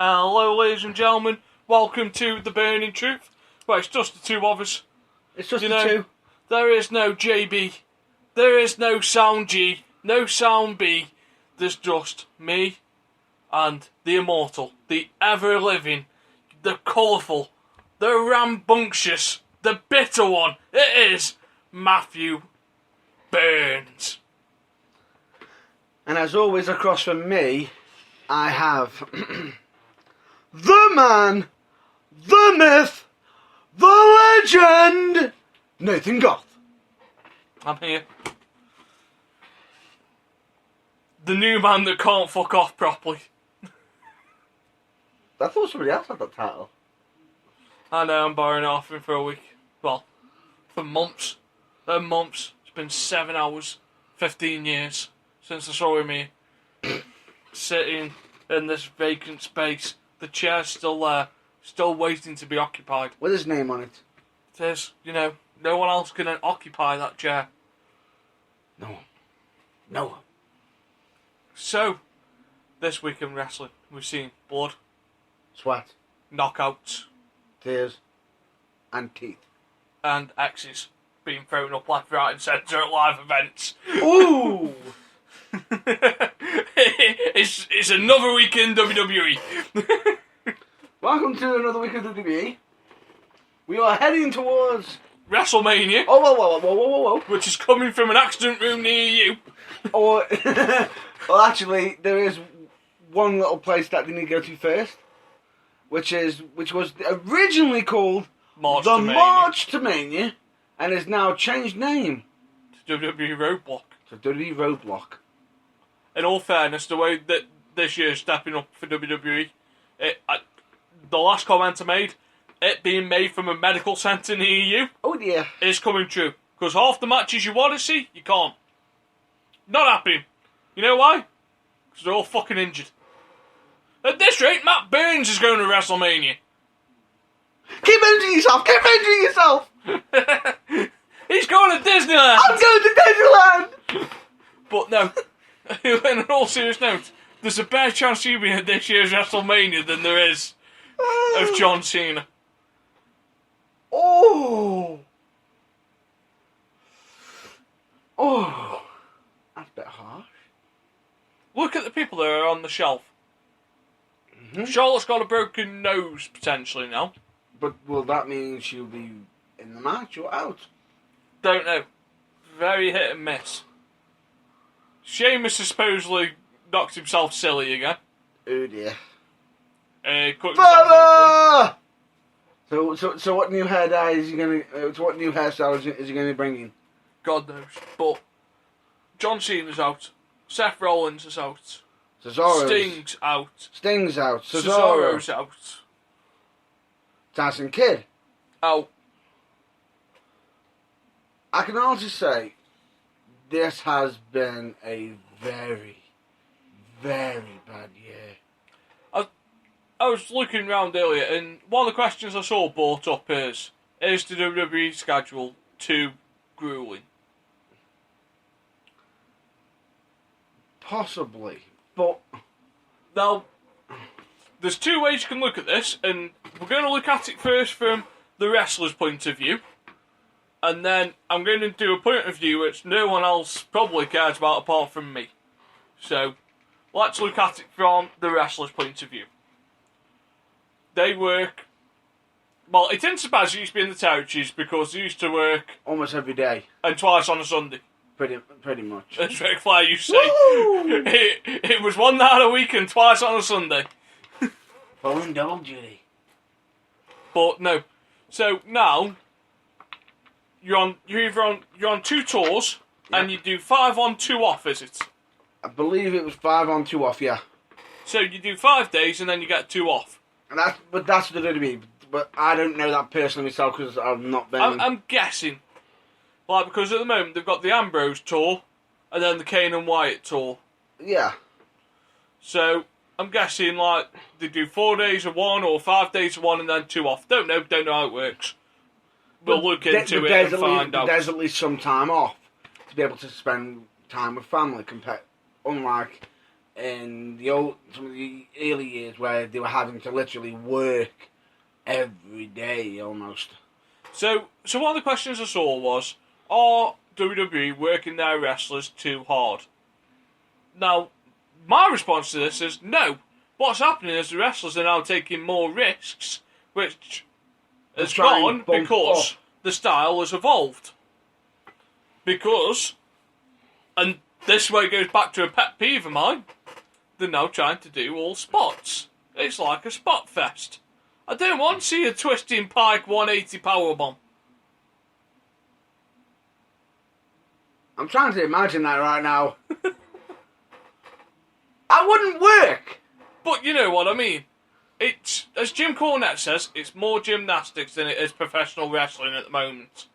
Hello, ladies and gentlemen. Welcome to The Burning Truth. Well, it's just the two of us. It's just the two. There is no JB. There is no Sound G. No Sound B. There's just me and the immortal, the ever-living, the colourful, the rambunctious, the bitter one. It is Matthew Burns. And as always, across from me, I have the man, the myth, the legend, Nathan Goth. I'm here. The new man that can't fuck off properly. I thought somebody else had that title. I know, I'm borrowing it off him for a week. Well, for months. Months. It's been 7 hours, 15 years since I saw him here. Sitting in this vacant space. The chair's still there, still waiting to be occupied. With his name on it. It is, no one else can occupy that chair. No one. No one. So, this week in wrestling, we've seen blood, Sweat, knockouts, tears, and teeth. and X's being thrown up left, right and centre at live events. Ooh! it's another week in WWE. Welcome to another week of WWE. We are heading towards WrestleMania. Whoa. Which is coming from an accident room near you. Or, well, actually, there is one little place that they need to go to first, which was originally called March the to Mania. March to Mania, and has now changed name To WWE Roadblock. to WWE Roadblock. In all fairness, the way that this year's stepping up for WWE, the last comment I made, it being made from a medical centre near you, Oh dear. is coming true. Because half the matches you want to see, you can't. Not happening. You know why? Because they're all fucking injured. At this rate, Matt Burns is going to WrestleMania. Keep injuring yourself! Keep injuring yourself! He's going to Disneyland! I'm going to Disneyland! But no, in all serious note, there's a better chance you'll be at this year's WrestleMania than there is of John Cena. Oh! That's a bit harsh. Look at the people that are on the shelf. Mm-hmm. Charlotte's got a broken nose, potentially, now. But will that mean she'll be in the match or out? Don't know. Very hit and miss. Sheamus has supposedly knocked himself silly again. Oh dear. Cut himself open. So what new hair dye is he gonna? What new hairstyle is he gonna be bringing? God knows. But John Cena's out. Seth Rollins is out. Cesaro's Sting's out. Cesaro's out. Tyson Kidd. Out. I can honestly say, this has been a very, very bad year. I was looking around earlier, and one of the questions I saw brought up is the WWE schedule too grueling? Possibly, but Now, there's two ways you can look at this, and we're going to look at it first from the wrestler's point of view, and then I'm going to do a point of view which no one else probably cares about apart from me. So, let's look at it from the wrestler's point of view. They work... Well, it didn't surprise you used to be in the territories because they used to work... almost every day. And twice on a Sunday. Pretty much. As Ric Flair used to say. It was one night a week and twice on a Sunday. Pulling double duty. But no. So now you're on 2 tours, yeah. And you do 5 on 2 off, is it? I believe it was 5 on 2 off, yeah. So you do 5 days and then you get 2 off. And that's the WWE. But I don't know that personally myself because I've not been. I'm guessing, like, because at the moment they've got the Ambrose tour and then the Kane and Wyatt tour. Yeah. So I'm guessing like they do 4 days of one or 5 days of one and then 2 off. Don't know how it works. We'll look into it and find out. There's at least some time off to be able to spend time with family, unlike in some of the early years where they were having to literally work every day almost. So one of the questions I saw was, are WWE working their wrestlers too hard? Now, my response to this is no. What's happening is the wrestlers are now taking more risks, which has gone because the style has evolved. Because, and this way goes back to a pet peeve of mine, they're now trying to do all spots. It's like a spot fest. I don't want to see a twisting pike 180 powerbomb. I'm trying to imagine that right now. That wouldn't work. But you know what I mean. It's, as Jim Cornette says, it's more gymnastics than it is professional wrestling at the moment.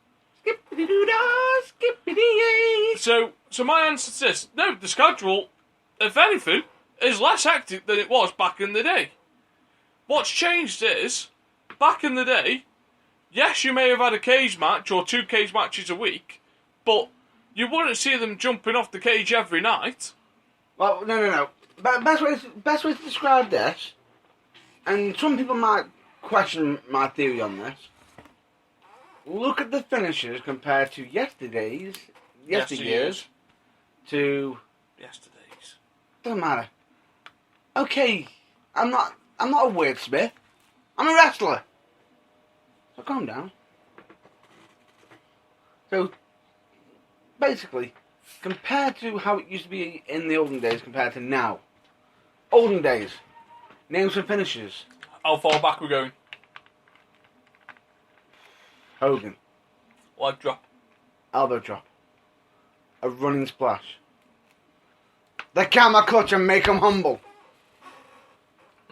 Skippity-doo-dah, skippity-yay. So my answer to this, no, the schedule, if anything, is less hectic than it was back in the day. What's changed is, back in the day, yes, you may have had a cage match or 2 cage matches a week, but you wouldn't see them jumping off the cage every night. Well, no. Best way to describe this, and some people might question my theory on this. Look at the finishes compared to yesteryears to yesterdays. Doesn't matter. Okay, I'm not a wordsmith. I'm a wrestler. So calm down. So basically, compared to how it used to be in the olden days compared to now. Olden days. Name some finishes. How far back we're going? Hogan. Leg drop. Elbow drop. A running splash. The camera clutch and make 'em humble.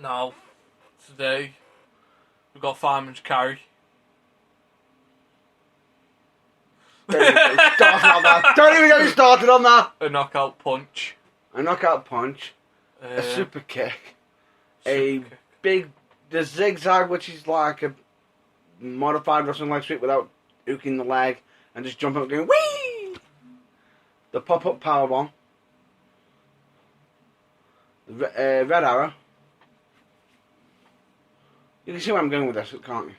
Now, today, we've got fireman's carry. Don't even get me started on that. Don't even get me started on that. A knockout punch. A knockout punch. A super kick. The zigzag, which is like a modified wrestling leg sweep without hooking the leg and just jumping up going whee. The pop-up powerbomb. The red arrow. You can see where I'm going with this, can't you?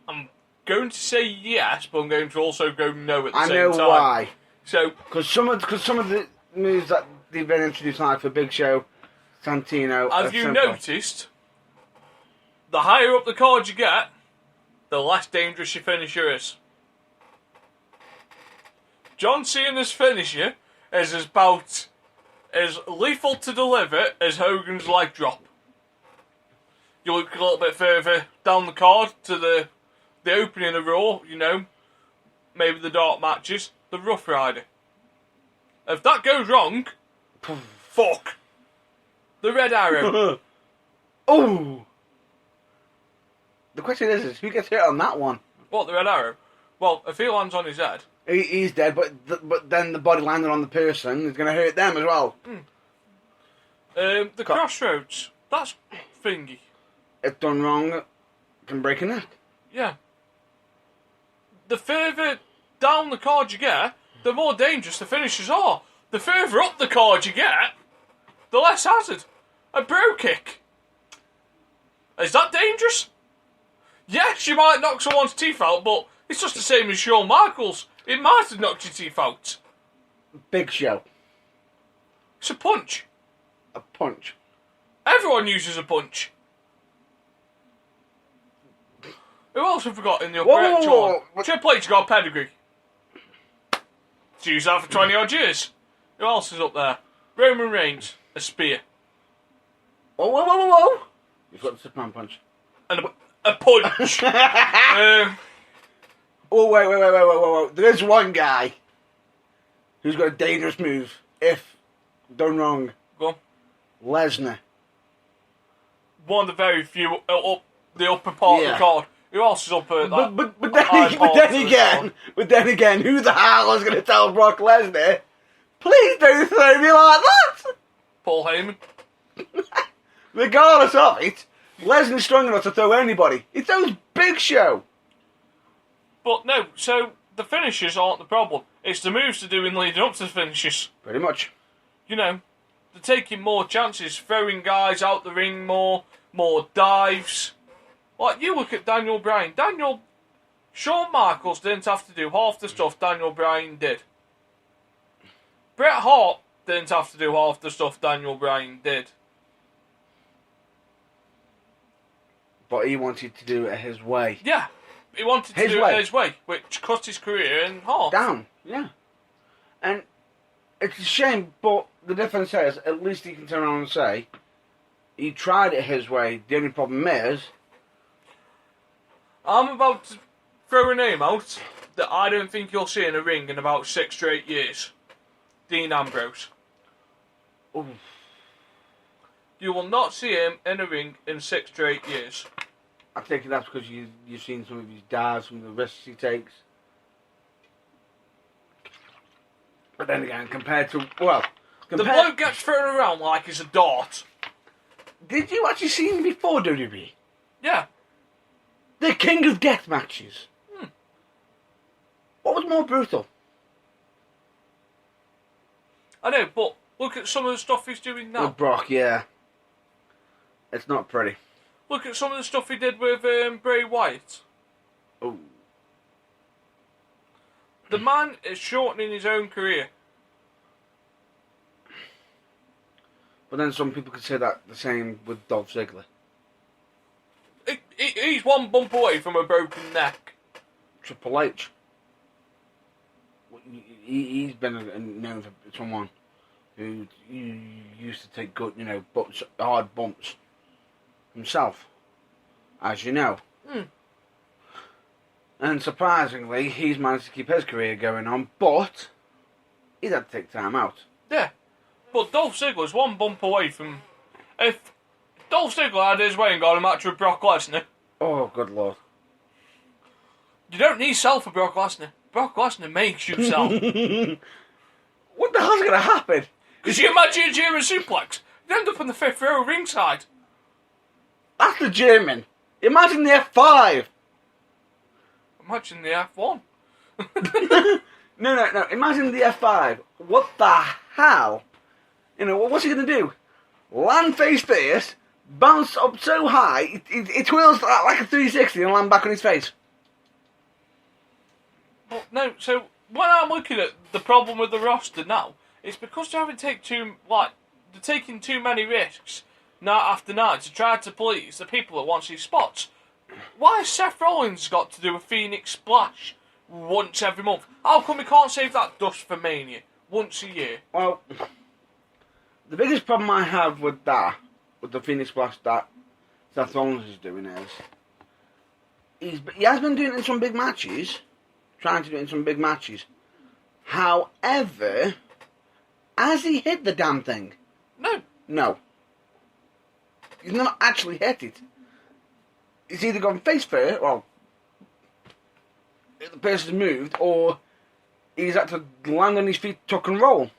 I'm going to say yes, but I'm going to also go no at the same time. I know why. So, because some of the moves that they've been introduced, like for Big Show, Santino. Have you noticed? The higher up the card you get, the less dangerous your finisher is. John Cena's finisher is about as lethal to deliver as Hogan's leg drop. You look a little bit further down the card to the opening of Raw, you know, maybe the dark matches, the Rough Rider. If that goes wrong, fuck. The Red Arrow. Oh! The question is who gets hit on that one? What, the Red Arrow? Well, if he lands on his head... He's dead, but then the body landing on the person is going to hurt them as well. The Crossroads. That's thingy. If done wrong, can break a neck. Yeah. The further down the card you get, the more dangerous the finishers are. The further up the card you get, the less hazard. A bro kick. Is that dangerous? Yes, you might knock someone's teeth out, but it's just the same as Shawn Michaels. It might have knocked your teeth out. Big Show. It's a punch. A punch. Everyone uses a punch. Who else have we got in the upper echelon? Triple H got a pedigree. He's used that for 20 odd years. Who else is up there? Roman Reigns, a spear. Whoa. You've got the Superman punch. And a punch. Wait. There is one guy who's got a dangerous move, if done wrong. Go on. Lesnar. One of the very few up the upper part of the card. Who else is up at that? But then again, who the hell is going to tell Brock Lesnar, please don't throw me like that? Paul Heyman. Regardless of it, Lesnar's strong enough to throw anybody. He throws Big Show. But no, so the finishes aren't the problem. It's the moves to do in leading up to the finishes. Pretty much. You know, they're taking more chances, throwing guys out the ring more dives. Like, you look at Daniel Bryan. Shawn Michaels didn't have to do half the stuff Daniel Bryan did. Bret Hart didn't have to do half the stuff Daniel Bryan did. But he wanted to do it his way. Yeah, he wanted to do it his way, which cut his career in half. Down, yeah. And it's a shame, but the difference is, at least he can turn around and say, he tried it his way. The only problem is, I'm about to throw a name out that I don't think you'll see in a ring in about 6 to 8 years. Dean Ambrose. oof, You will not see him in a ring in 6 to 8 years. I think that's because you've seen some of his dives, some of the risks he takes. But then again, The bloke gets thrown around like he's a dart. Did you actually see him before WWE? Yeah. The king of death matches. What was more brutal? I know, but look at some of the stuff he's doing now. With Brock, yeah. It's not pretty. Look at some of the stuff he did with Bray Wyatt. Oh. The man is shortening his own career. But then some people could say that the same with Dolph Ziggler. He's one bump away from a broken neck. Triple H. He's been known for someone who used to take good, hard bumps himself, as you know. And surprisingly, he's managed to keep his career going on, but he's had to take time out. Yeah, but Dolph Ziggler's one bump away from... If Dolph Ziggler had his way and got a match with Brock Lesnar... Oh, good lord. You don't need sell for Brock Lesnar. Brock Lesnar makes you sell. What the hell's going to happen? Because you imagine a German suplex. You end up on the 5th row ringside. That's the German. Imagine the F5. Imagine the F1. No. Imagine the F5. What the hell? What's he going to do? Land face first, bounce up so high, it twirls like a 360 and land back on his face. Well, no, so when I'm looking at the problem with the roster now, it's because they're taking too many risks night after night to try to please the people that want these spots. Why has Seth Rollins got to do a Phoenix Splash once every month? How come we can't save that dust for Mania once a year? Well, the biggest problem I have with the Phoenix Splash that Seth Rollins is doing is, he has been doing it in some big matches, trying to do it in some big matches. However, has he hit the damn thing? No. He's not actually hit it. He's either gone face first, well, the person's moved, or he's had to land on his feet, tuck and roll.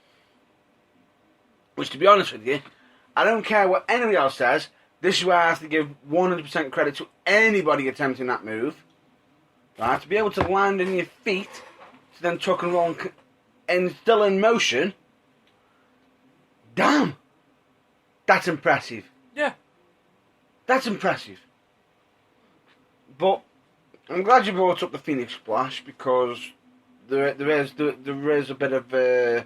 Which, to be honest with you, I don't care what anybody else says, this is where I have to give 100% credit to anybody attempting that move. Right? To be able to land on your feet, to then tuck and roll and still in motion, damn, that's impressive. Yeah. That's impressive. But I'm glad you brought up the Phoenix Splash, because there is a bit of a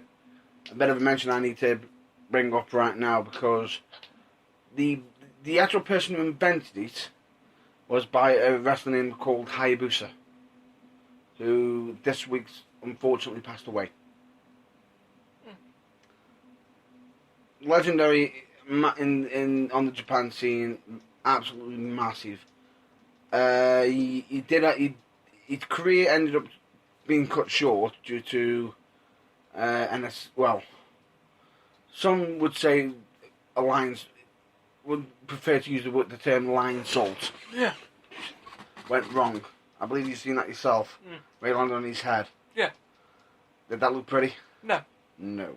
mention I need to bring up right now, because the actual person who invented it was by a wrestler named called Hayabusa, who this week unfortunately passed away. Legendary on the Japan scene, absolutely massive. His career ended up being cut short due to some would say alliance would prefer to use the term line salt. Yeah. Went wrong. I believe you've seen that yourself. Where he landed on his head. Yeah. Did that look pretty? No. No.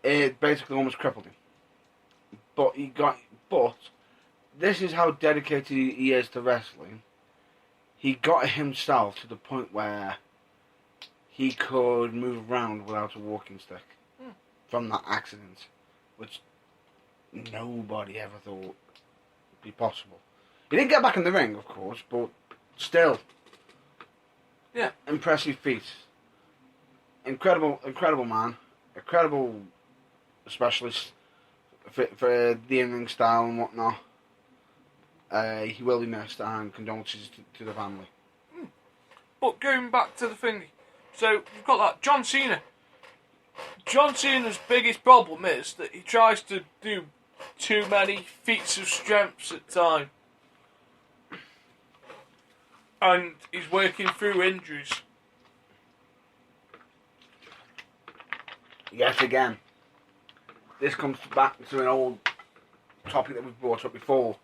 It basically almost crippled him. But this is how dedicated he is to wrestling. He got himself to the point where he could move around without a walking stick. from that accident, which nobody ever thought would be possible. He didn't get back in the ring, of course, but still. Yeah. Impressive feat. Incredible man. Incredible specialist for the in-ring style and whatnot. He will be missed, and condolences to the family. But going back to the thing, so you've got that John Cena. John Cena's biggest problem is that he tries to do too many feats of strength at time. And he's working through injuries. Yet again, this comes back to an old topic that we've brought up before.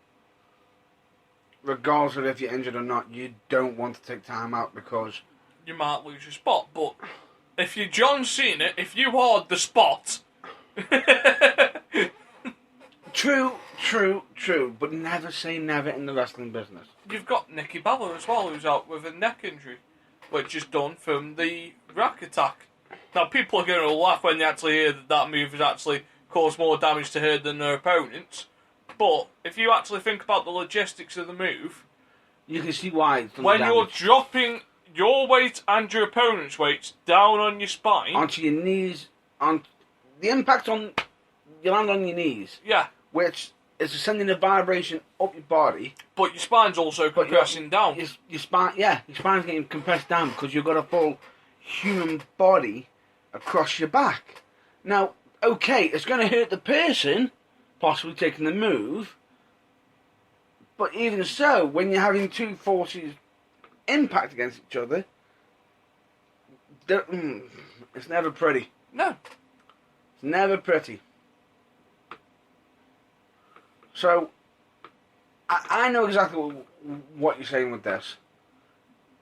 Regardless of if you're injured or not, you don't want to take time out because you might lose your spot. But if you're John Cena, if you hoard the spot... True, but never say never in the wrestling business. You've got Nikki Bella as well, who's out with a neck injury, which is done from the rack attack. Now, people are going to laugh when they actually hear that that move has actually caused more damage to her than her opponents. But if you actually think about the logistics of the move, you can see why it's done when damage. You're dropping your weight and your opponent's weight down on your spine, onto your knees, on the impact on you land on your knees. Yeah, which is sending a vibration up your body. But your spine's also compressing down. Your spine's getting compressed down because you've got a full human body across your back. Now, okay, it's going to hurt the person possibly taking the move, but even so, when you're having two forces impact against each other, it's never pretty. No. It's never pretty. So, I know exactly what you're saying with this.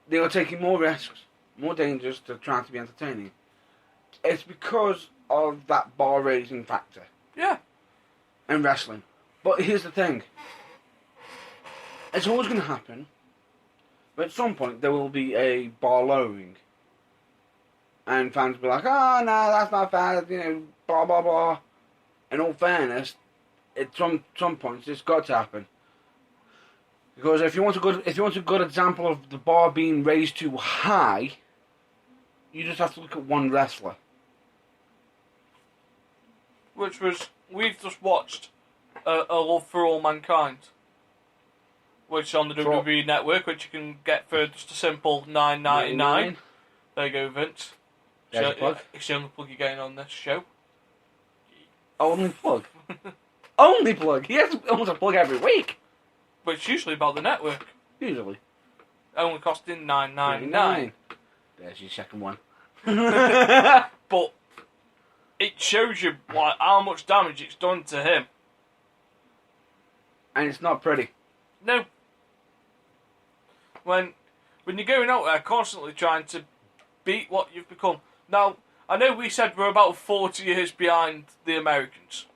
They are taking more risks, more dangers to try to be entertaining. It's because of that bar raising factor. Yeah. In wrestling. But here's the thing. It's always going to happen. But at some point there will be a bar lowering. And fans will be like, oh no, that's not fair, blah blah blah. In all fairness, at some points it's got to happen. Because if you want a good example of the bar being raised too high, you just have to look at one wrestler. Which was, we've just watched A Love for All Mankind, which is on the WWE Network, which you can get for just a simple $9.99. There you go, Vince. There's a plug. It's the only plug you're getting on this show. Only plug? Only plug? He has almost a plug every week. But it's usually about the network. Usually. Only costing $9.99. There's your second one. But it shows you how much damage it's done to him. And it's not pretty. No. When you're going out there constantly trying to beat what you've become. Now, I know we said we're about 40 years behind the Americans.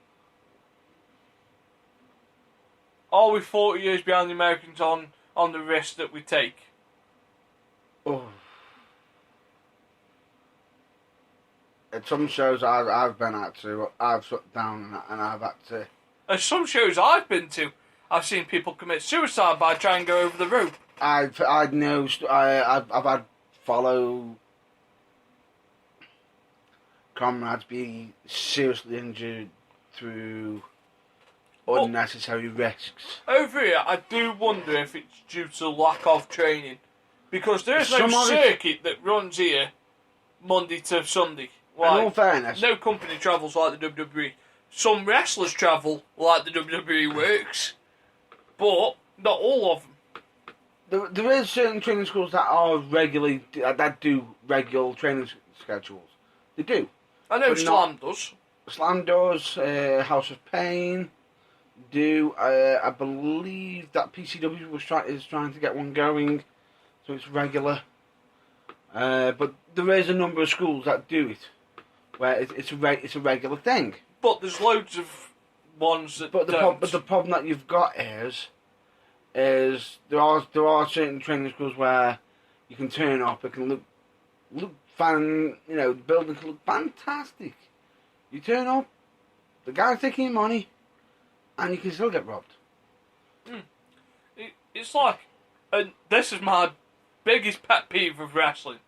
Are we 40 years behind the Americans on the risks that we take? Oh. At some shows I've been at to, I've sat down and I've had to... At some shows I've been to, I've seen people commit suicide by trying to go over the rope. I've had follow comrades be seriously injured through unnecessary risks. Over here, I do wonder if it's due to lack of training. Because there is no circuit that runs here Monday to Sunday. In all fairness. No company travels like the WWE. Some wrestlers travel like the WWE works, but not all of them. There is certain training schools that are that do regular training schedules. They do. I know Slam does. Slam does. House of Pain do. I believe that PCW is trying to get one going, so it's regular. But there is a number of schools that do it, where it's a regular thing. But there's loads of ones that don't. But the problem that you've got is there are certain training schools where you can turn up. It can look fun. The building can look fantastic. You turn up, the guy's taking your money, and you can still get robbed. It's like, and this is my biggest pet peeve of wrestling.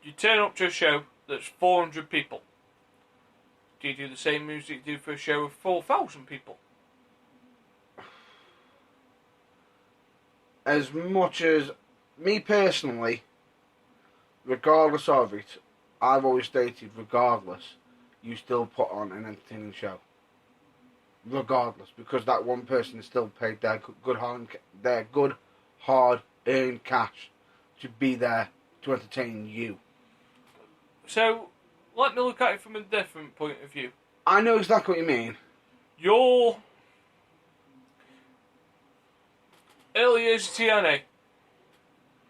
You turn up to a show that's 400 people. Do you do the same moves that you do for a show of 4,000 people? As much as me personally, regardless of it, I've always stated, regardless, you still put on an entertaining show. Regardless, because that one person is still paid their good hard-earned cash to be there to entertain you. So, let me look at it from a different point of view. I know exactly what you mean. Your early years of TNA,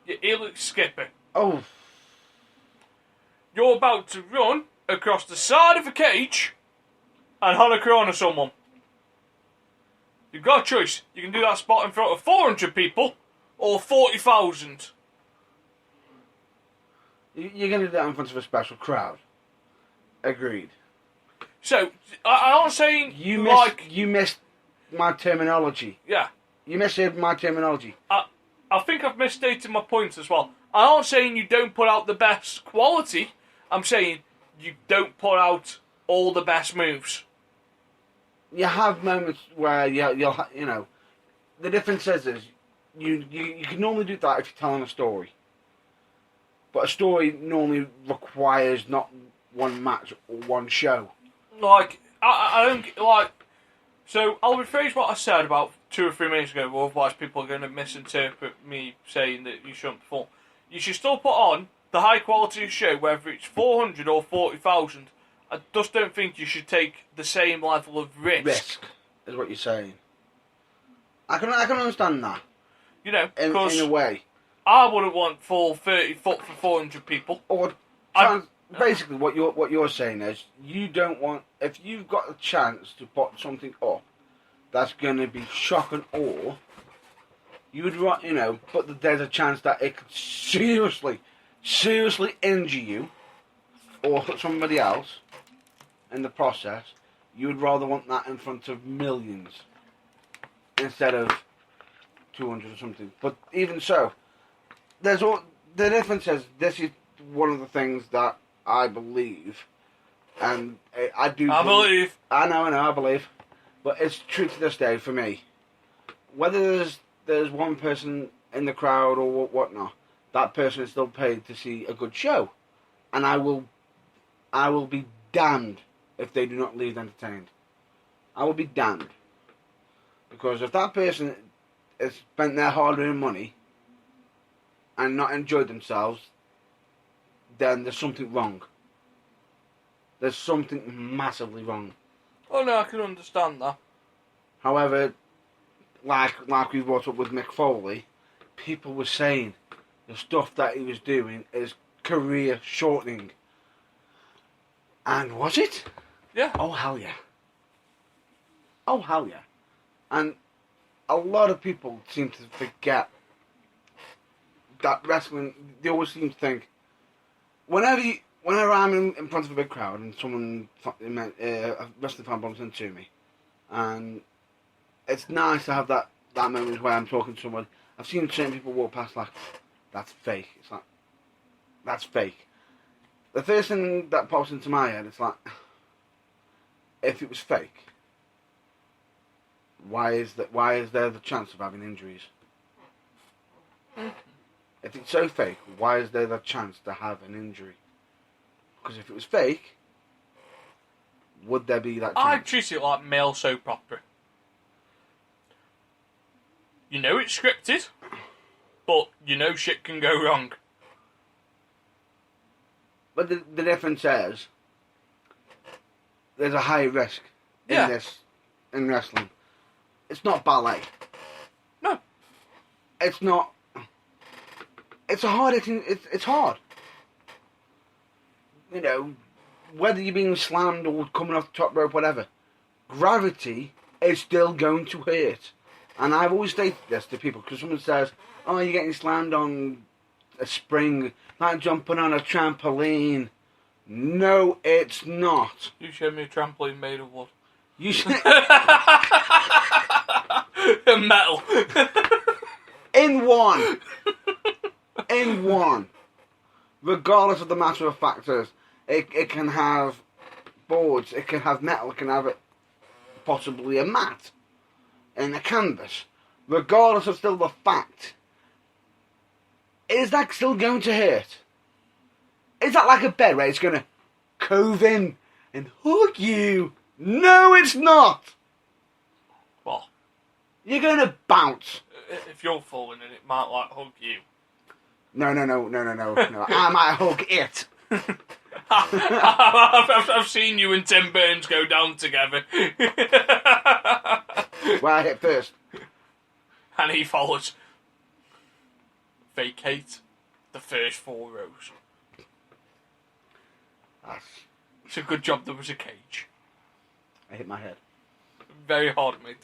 your Elix Skipper. Oh, You're about to run across the side of a cage and Hana Corona someone. You've got a choice. You can do that spot in front of 400 people or 40,000. you're going to do that in front of a special crowd. Agreed. So, I'm not saying You like... missed my terminology. Yeah. You misheard my terminology. I think I've misstated my point as well. I'm not saying you don't put out the best quality. I'm saying you don't put out all the best moves. You have moments where you'll you know, the difference is you can normally do that if you're telling a story. But a story normally requires not one match or one show. Like, I don't, like... So, I'll rephrase what I said about 2 or 3 minutes ago, but otherwise people are going to misinterpret me saying that you shouldn't perform. You should still put on the high quality show, whether it's 400 or 40,000. I just don't think you should take the same level of risk. Is what you're saying. I can understand that. You know, In a way. I wouldn't want full 30 foot for 400 people. Or basically what you're saying is you don't want, if you've got a chance to put something up that's going to be shock and awe, you would want, but there's a chance that it could seriously injure you or hurt somebody else in the process. You would rather want that in front of millions instead of 200 or something. But even so, the difference is, this is one of the things that I believe, and I believe. I know, I believe, but it's true to this day for me. Whether there's one person in the crowd or whatnot, that person is still paid to see a good show, and I will be damned if they do not leave entertained. I will be damned, because if that person has spent their hard-earned money and not enjoyed themselves, then there's something wrong. There's something massively wrong. Oh no, I can understand that. However, like we brought up with Mick Foley, people were saying the stuff that he was doing is career shortening. And was it? Yeah. Oh hell yeah. Oh hell yeah. And a lot of people seem to forget that wrestling, they always seem to think, whenever I'm in front of a big crowd and someone, a wrestling fan bumps into me, and it's nice to have that moment where I'm talking to someone. I've seen certain people walk past like, that's fake. It's like, that's fake. The first thing that pops into my head is like, if it was fake, why is there the chance of having injuries? If it's so fake, why is there the chance to have an injury? Because if it was fake, would there be that chance? I treat it like male soap opera. You know it's scripted, but you know shit can go wrong. But the difference is, there's a high risk in wrestling. It's not ballet. No. It's not. It's a hard. It's hard. Whether you're being slammed or coming off the top rope, whatever, gravity is still going to hurt. And I've always stated this to people, because someone says, "Oh, you're getting slammed on a spring, like jumping on a trampoline." No, it's not. You showed me a trampoline made of wood. You should, Metal. in one. In one. Regardless of the matter of factors, it can have boards, it can have metal, it can have possibly a mat and a canvas. Regardless of still the fact, is that still going to hurt? Is that like a bed where it's going to cove in and hug you? No, it's not. Well, You're going to bounce. if you're falling in, it might like hug you. No. I might hug it. I've seen you and Tim Burns go down together. Where I hit first. And he follows. Vacate the first 4 rows. It's a good job there was a cage. I hit my head. Very hard, mate.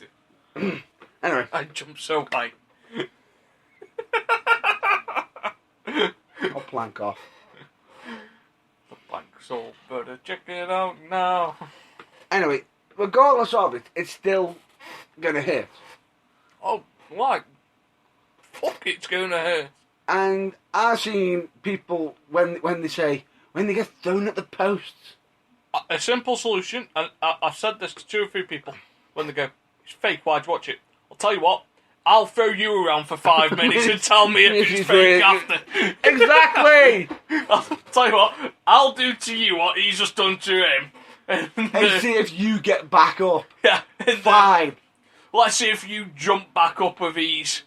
Anyway. I jumped so high. I'll plank off. The blank's all better. Check it out now. Anyway, regardless of it, it's still going to hurt. Oh, like, fuck, it's gonna hurt. And I've seen people, when they say, when they get thrown at the posts. A simple solution, and I've said this to 2 or 3 people, when they go, it's fake, why'd you watch it? I'll tell you what, I'll throw you around for 5 minutes and tell me if it's fake after. Exactly! I'll tell you what, I'll do to you what he's just done to him. And see if you get back up. Yeah. Fine. Let's see if you jump back up with ease.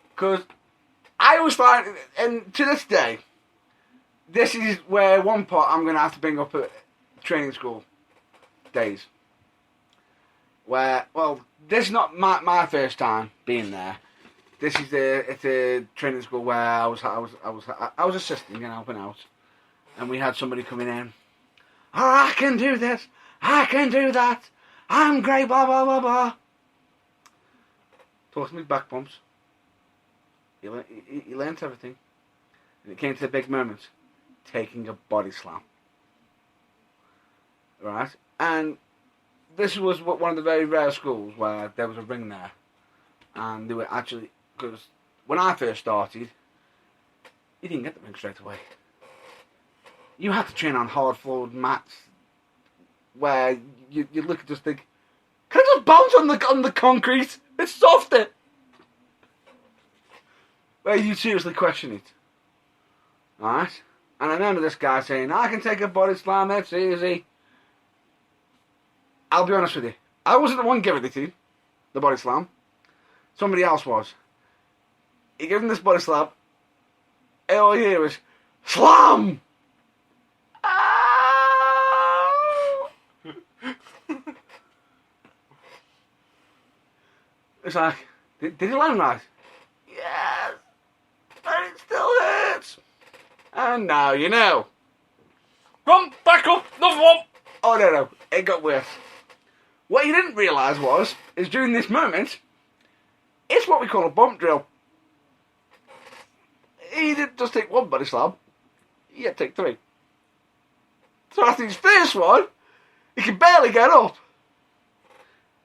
Because I was finding, and to this day, this is where one part I'm going to have to bring up at training school days. Where, well, this is not my first time being there. This is it's a training school where I was assisting and helping out, and we had somebody coming in. Oh, I can do this. I can do that. I'm great. Blah blah blah blah. Taught me back bumps. He learnt everything, and it came to the big moment, taking a body slam. Right, and this was one of the very rare schools where there was a ring there, and they were actually, because when I first started, you didn't get the ring straight away. You had to train on hard floored mats, where you look and just think, can I just bounce on the concrete? It's softer. Where you seriously question it. Alright? And I remember this guy saying, I can take a body slam, it's easy. I'll be honest with you. I wasn't the one giving it to you, the body slam. Somebody else was. He gave him this body slam. And all you hear is, SLAM! It's like, did he land right? Yes, but it still hurts. And now you know. Run, back up, another one. Oh no, it got worse. What he didn't realise is during this moment, it's what we call a bump drill. He didn't just take one body slam, he had to take 3. So after his first one, he can barely get up.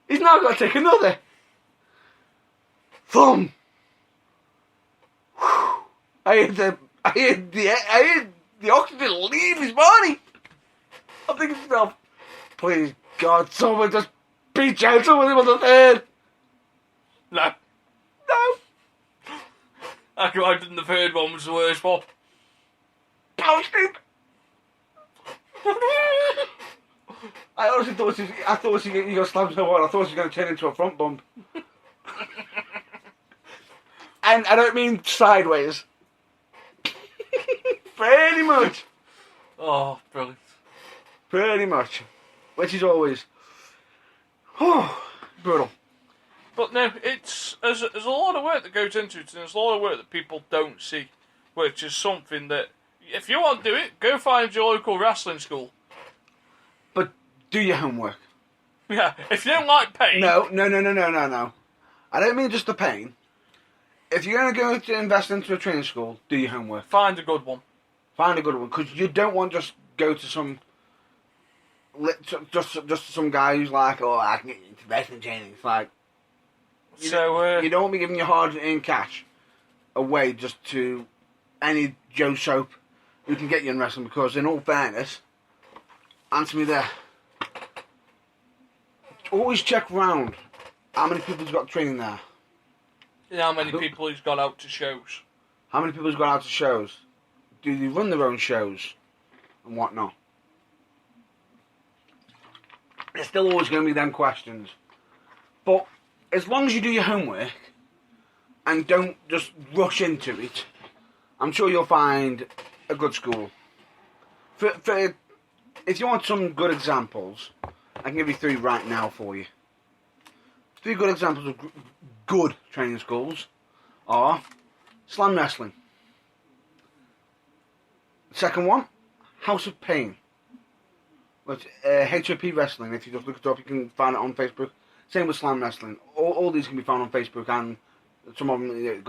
He's now got to take another. Thumb. Whew. I had the oxygen leave his body. I'm thinking to myself, please God, someone just beat Johnson with him on the 3rd. No. I can imagine the 3rd one was the worst one. Bouncing. I honestly thought he got slammed so hard, I thought he was going to turn into a front bump. And I don't mean sideways. Pretty much. Oh, brilliant. Pretty much. Which is always brutal. But no, there's a lot of work that goes into it, and there's a lot of work that people don't see, which is something that, if you want to do it, go find your local wrestling school. But do your homework. Yeah, if you don't like pain... No. I don't mean just the pain. If you're going to invest into a training school, do your homework. Find a good one. Find a good one, because you don't want to just go to some just some guy who's like, oh, I can get you into wrestling training. It's like, you don't want me giving you hard-earned cash away just to any Joe Soap who can get you in wrestling, because in all fairness, answer me there. Always check round how many people's got training there. And how many people he's got out to shows. How many people's got out to shows? Do they run their own shows and whatnot? There's still always going to be them questions. But as long as you do your homework and don't just rush into it, I'm sure you'll find a good school. If you want some good examples, I can give you 3 right now for you. 3 good examples of good training schools are Slam Wrestling. Second one, House of Pain. Which, HOP Wrestling. If you just look it up, you can find it on Facebook. Same with Slam Wrestling. All these can be found on Facebook, and some of them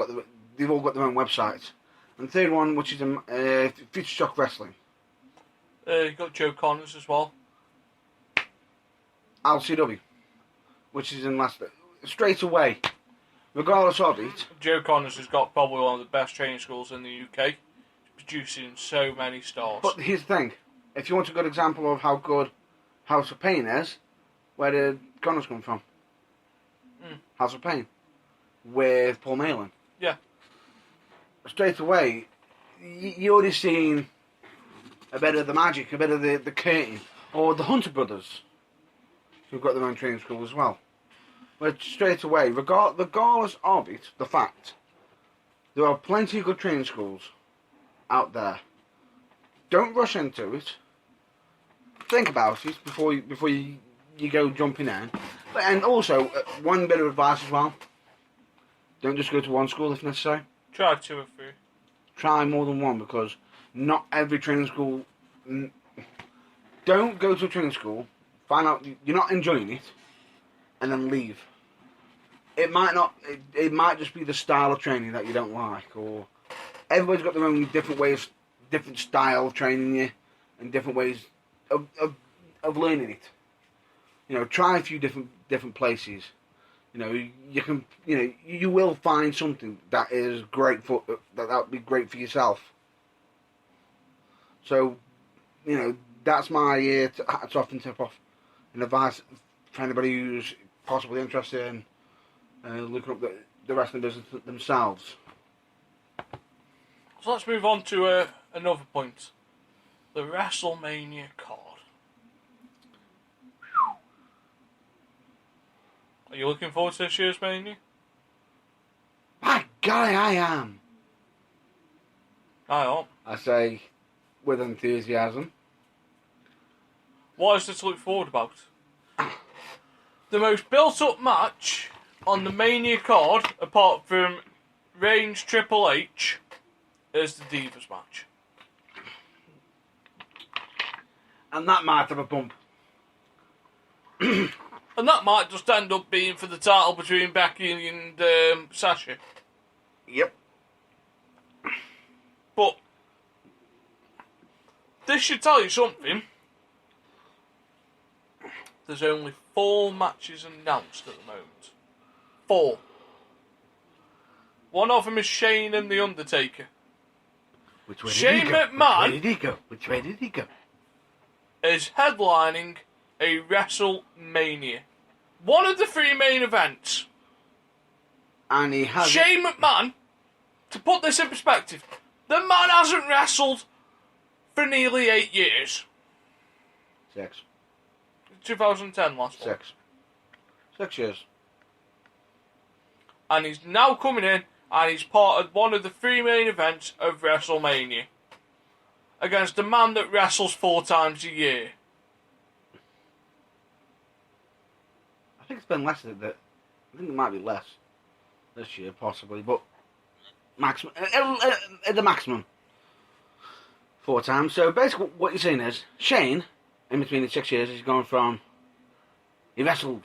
they've all got their own websites. And the third one, which is Future Shock Wrestling. You got Joe Connors as well. LCW, which is in Leicester. Straight away, regardless of it. Joe Connors has got probably one of the best training schools in the UK, producing so many stars. But here's the thing: if you want a good example of how good House of Pain is, where did Connors come from? House of Pain, with Paul Malin. Yeah. Straight away, you already seen a bit of the magic, a bit of the curtain, or the Hunter Brothers, who've got their own training school as well. But straight away, regardless of it, the fact, there are plenty of good training schools out there. Don't rush into it. Think about it before you go jumping in. And also, one bit of advice as well. Don't just go to one school if necessary. Try 2 or 3. Try more than one, because not every training school... Don't go to a training school, find out you're not enjoying it, and then leave. It might not. It might just be the style of training that you don't like, or everybody's got their own different ways, different style of training you, and different ways of learning it. You know, try a few different places. You know, you can. You know, you will find something that is great for that would be great for yourself. So, you know, that's my hats off and tip off, and advice for anybody who's possibly interested in looking up the wrestling business themselves. So let's move on to another point. The WrestleMania card. Are you looking forward to this year's Mania? My God, I am. I hope. I say with enthusiasm. What is there to look forward about? The most built-up match on the Mania card, apart from Reigns Triple H, is the Divas match. And that might have a bump. And that might just end up being for the title between Becky and Sasha. Yep. But this should tell you something. There's only 4 matches announced at the moment. 4. One of them is Shane and The Undertaker. Which way Shane did he go? McMahon. Which way did he go? Which way did he go? Is headlining a WrestleMania. One of the 3 main events. And he has Shane McMahon, to put this in perspective, the man hasn't wrestled for nearly 8 years. 6. 2010 last one. 6. 6 years. And he's now coming in and he's part of one of the 3 main events of WrestleMania. Against a man that wrestles 4 times a year. I think it's been less than that. I think it might be less this year, possibly, but maximum at the maximum 4 times. So basically, what you're saying is Shane, in between the 6 years, he's gone from he wrestled,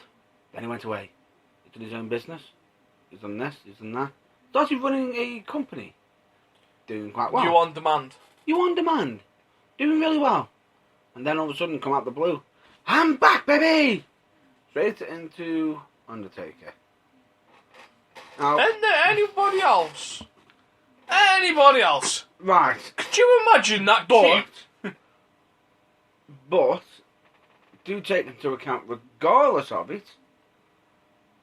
then he went away, he did his own business, he's done this, he's done that, started running a company, doing quite well. You on demand. You on demand. Doing really well. And then all of a sudden come out the blue. I'm back, baby! Straight into Undertaker. Now, And anybody else? Anybody else? right. Could you imagine that But, cute? but, do take into account, regardless of it,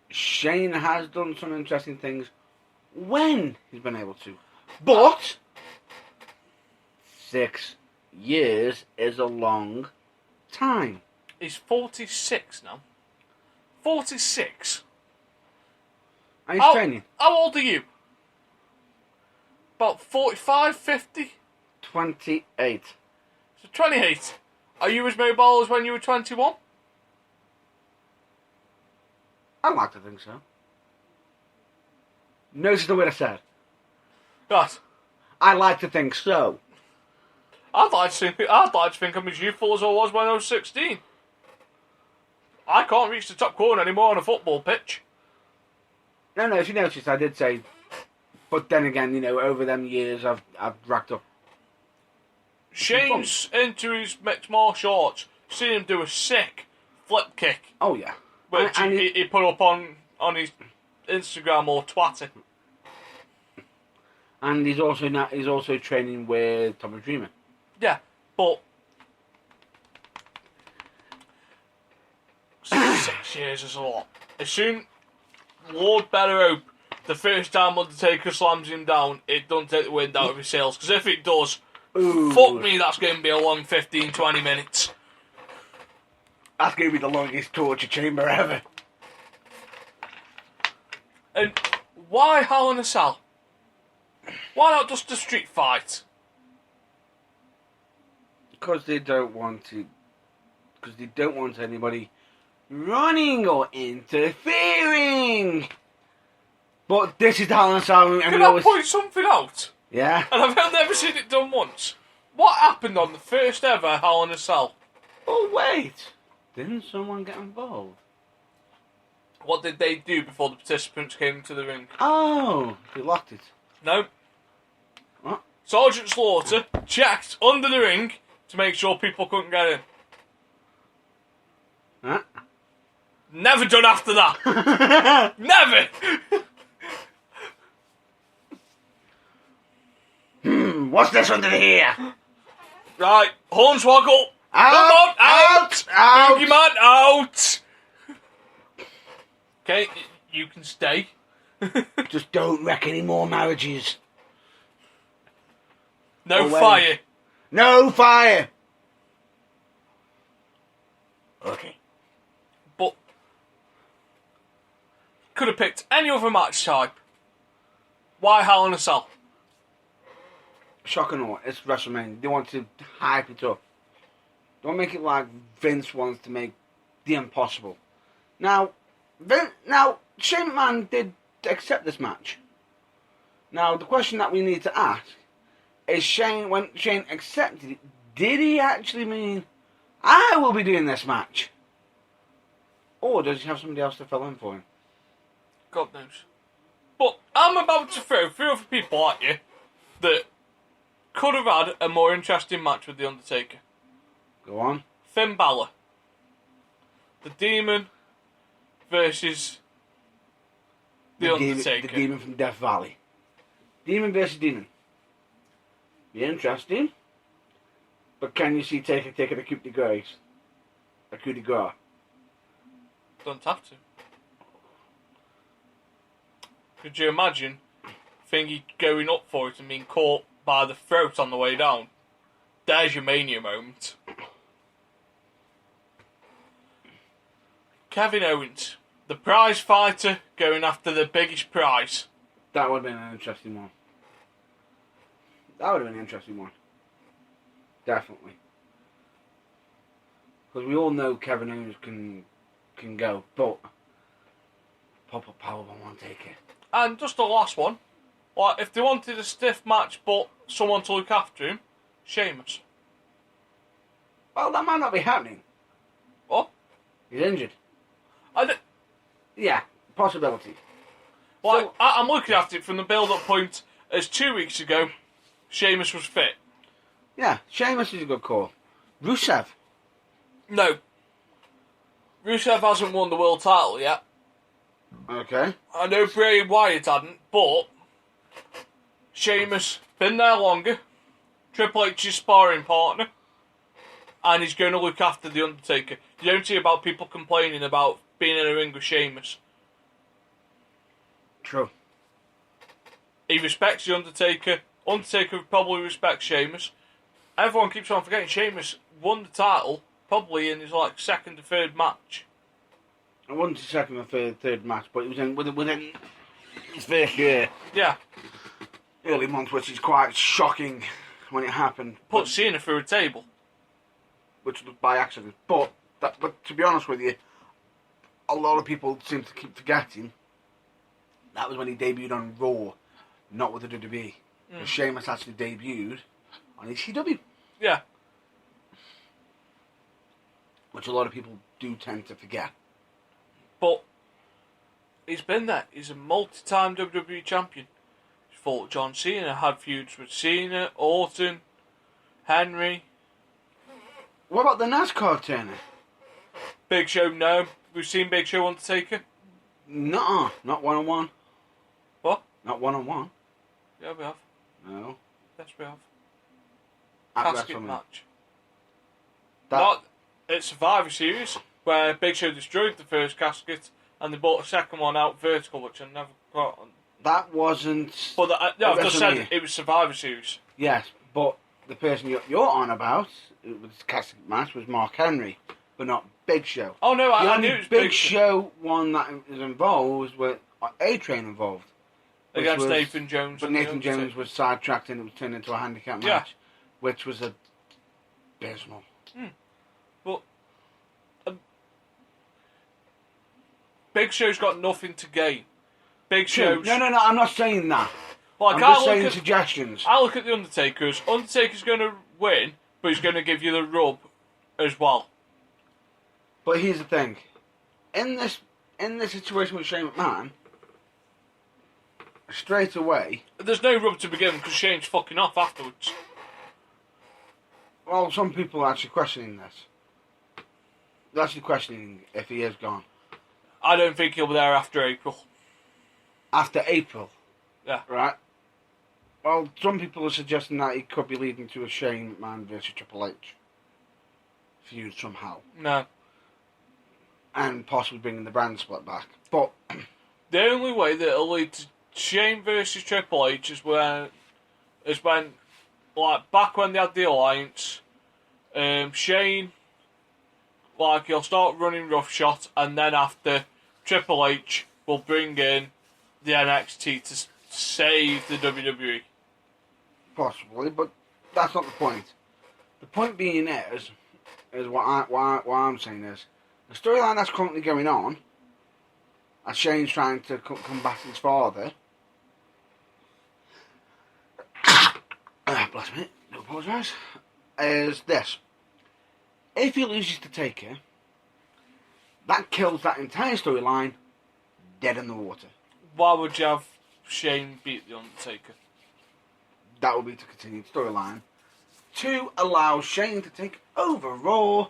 Shane has done some interesting things when he's been able to. But 6 years is a long time. He's 46 now. 46? And he's training. How old are you? About 45, 50? 28. So 28. Are you as mobile as when you were 21? I like to think so. Notice the word I said. Right. I like to think so. I'd like to think I'm as youthful as I was when I was 16. I can't reach the top corner anymore on a football pitch. No, if you noticed, I did say, but then again, you know, over them years, I've racked up. Shane's into his mixed martial arts. Seen him do a sick flip kick, Oh yeah, which and he put up on his Instagram or Twitter. and he's also training with Tommy Dreamer. Yeah, but 6 years is a lot. As soon, Lord better hope the first time Undertaker slams him down, it doesn't take the wind out of his sails. Because if it does, Ooh, fuck me, that's going to be a long 15, 20 minutes. that's gonna be the longest torture chamber ever. And why Hell in a Cell? Why not just a street fight? Because they don't want to. Because they don't want anybody running or interfering. But this is the Hell in a Cell, and Can we I always. point something out? Yeah. And I've never seen it done once. What happened on the first ever Hell in a Cell? Oh wait, didn't someone get involved? What did they do before the participants came into the ring? Oh, they locked it. No. What? Sergeant Slaughter checked under the ring to make sure people couldn't get in. Huh? Never done after that. Never. What's this under here? Right, Hornswoggle. Out, Come on, out. out. Boogeyman, out. Okay, you can stay. Just don't wreck any more marriages. No Away. fire. No fire. Okay. But could have picked any other match type. Why Hell in a Cell? Shock and awe. It's WrestleMania. They want to hype it up. Don't make it like Vince wants to make the impossible. Now, Shane McMahon did accept this match. Now, the question that we need to ask is when Shane accepted it, did he actually mean, I will be doing this match? Or does he have somebody else to fill in for him? God knows. But I'm about to throw 3 other people at you that could have had a more interesting match with The Undertaker. Go on. Finn Balor. The Demon versus The Undertaker. The Demon from Death Valley. Demon versus Demon. Be interesting. But can you see Taker taking a coup de grace? A coup de grace? Don't have to. Could you imagine Thingy going up for it and being caught by the throat on the way down? There's your Mania moment. Kevin Owens, the prize fighter, going after the biggest prize. That would have been an interesting one. That would have been an interesting one. Definitely. Because we all know Kevin Owens can go, but pop-up powerbomb won't take it. And just the last one. Like, if they wanted a stiff match but someone to look after him, Sheamus. Well, that might not be happening. What? He's injured. I Yeah, possibility. Like, So- I'm looking at it from the build-up point as 2 weeks ago, Sheamus was fit. Yeah, Sheamus is a good call. Rusev. No. Rusev hasn't won the world title yet. Okay. I know Bray Wyatt hadn't, but Sheamus been there longer. Triple H's sparring partner, and he's going to look after the Undertaker. You don't see about people complaining about being in a ring with Sheamus. True. He respects the Undertaker. Undertaker probably respects Sheamus. Everyone keeps on forgetting Sheamus won the title probably in his second or third match. It wasn't his second or third match, but it was within his first year. Yeah. Early months, which is quite shocking when it happened. Put Cena through a table. Which was by accident. But to be honest with you, a lot of people seem to keep forgetting that was when he debuted on Raw, not with the WWE. Sheamus actually debuted on ECW. Yeah. Which a lot of people do tend to forget. But he's been there. He's a multi-time WWE champion. He's fought John Cena, had feuds with Cena, Orton, Henry. What about the NASCAR tournament? Big Show, no. We've seen Big Show Undertaker. Nuh-uh, not one-on-one. What? Not one-on-one. Yeah, we have. No. Yes, we have. At Casket WrestleMania. match. That, Not it's Survivor Series, where Big Show destroyed the first casket and they bought a second one out vertical, which I never got. that wasn't... But no, I've just said WrestleMania. it was Survivor Series. Yes, but the person you're on about, with the casket match, was Mark Henry, but not Big Show. Oh no, The I only knew it was Big Show one that was involved was with A-Train involved. which against was- Nathan Jones. But and the Nathan Jones Undertaker. was sidetracked and it was turned into a handicap match, Yeah. which was abysmal. But Big Show's got nothing to gain. Big Show's No, I'm not saying that. Like I'm I just look saying at suggestions. I look at the Undertaker's. Undertaker's going to win, but he's going to give you the rub as well. But here's the thing. In this situation with Shane McMahon, straight away, There's no rub to begin because Shane's fucking off afterwards. well, some people are actually questioning this. They're actually questioning if he is gone. I don't think he'll be there after April. After April. Yeah. Right? Well, some people are suggesting that he could be leading to a Shane McMahon versus Triple H feud somehow. No. And possibly bringing the brand split back. But The only way that it'll lead to Shane versus Triple H is when like back when they had the alliance, Shane, like he'll start running roughshod, and then after Triple H will bring in the NXT to save the WWE. possibly, but that's not the point. The point being is what I'm saying is, the storyline that's currently going on, as Shane's trying to combat his father, bless me, do apologise, is this. If he loses to Taker, that kills that entire storyline dead in the water. Why would you have Shane beat the Undertaker? That will be to continue the storyline. To allow Shane to take over Raw,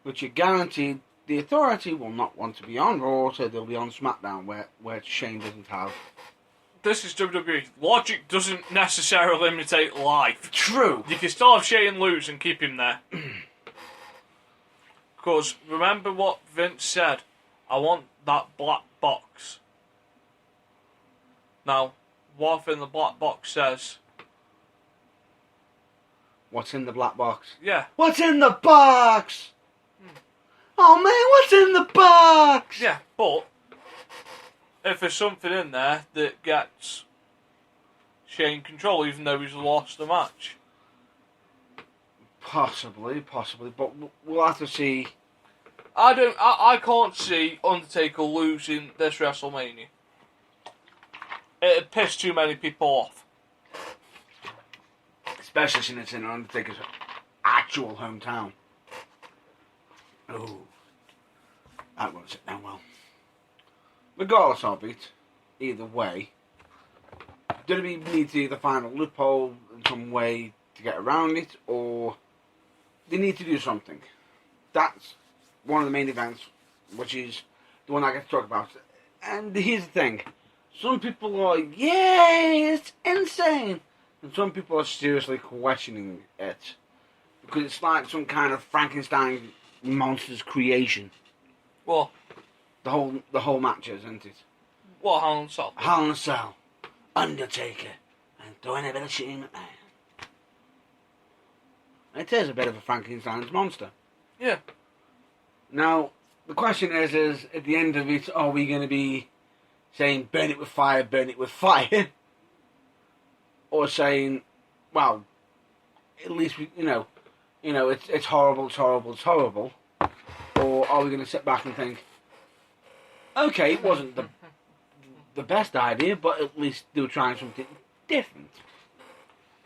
which are guaranteed the Authority will not want to be on Raw, so they'll be on SmackDown, where Shane doesn't have. This is WWE. Logic doesn't necessarily imitate life. True. You can still have Shane lose and keep him there. Because remember what Vince said, I want that black box. Now, what in the black box says, What's in the black box? yeah, What's in the box? Oh man, what's in the box? yeah, but if there's something in there that gets Shane control, even though he's lost the match. Possibly, but we'll have to see. I can't see Undertaker losing this WrestleMania. It'd piss too many people off. Especially since it's in Undertaker's actual hometown. Oh, that won't sit down well. Regardless of it, either way, WWE need to either find a loophole in some way to get around it, or they need to do something. That's one of the main events, which is the one I get to talk about. And here's the thing. Some people are, yay, it's insane. And some people are seriously questioning it. Because it's like some kind of Frankenstein monster's creation. What? The whole match is, isn't it? What, Hell in a Cell? Hell in a Cell, Undertaker, and throwing a bit of Shane McMahon. It is a bit of a Frankenstein's monster. Yeah. Now, the question is at the end of it, are we going to be saying, burn it with fire, burn it with fire? Or saying, well, at least, it's horrible, it's horrible, it's horrible. Or are we going to sit back and think, okay, it wasn't the best idea, but at least they were trying something different.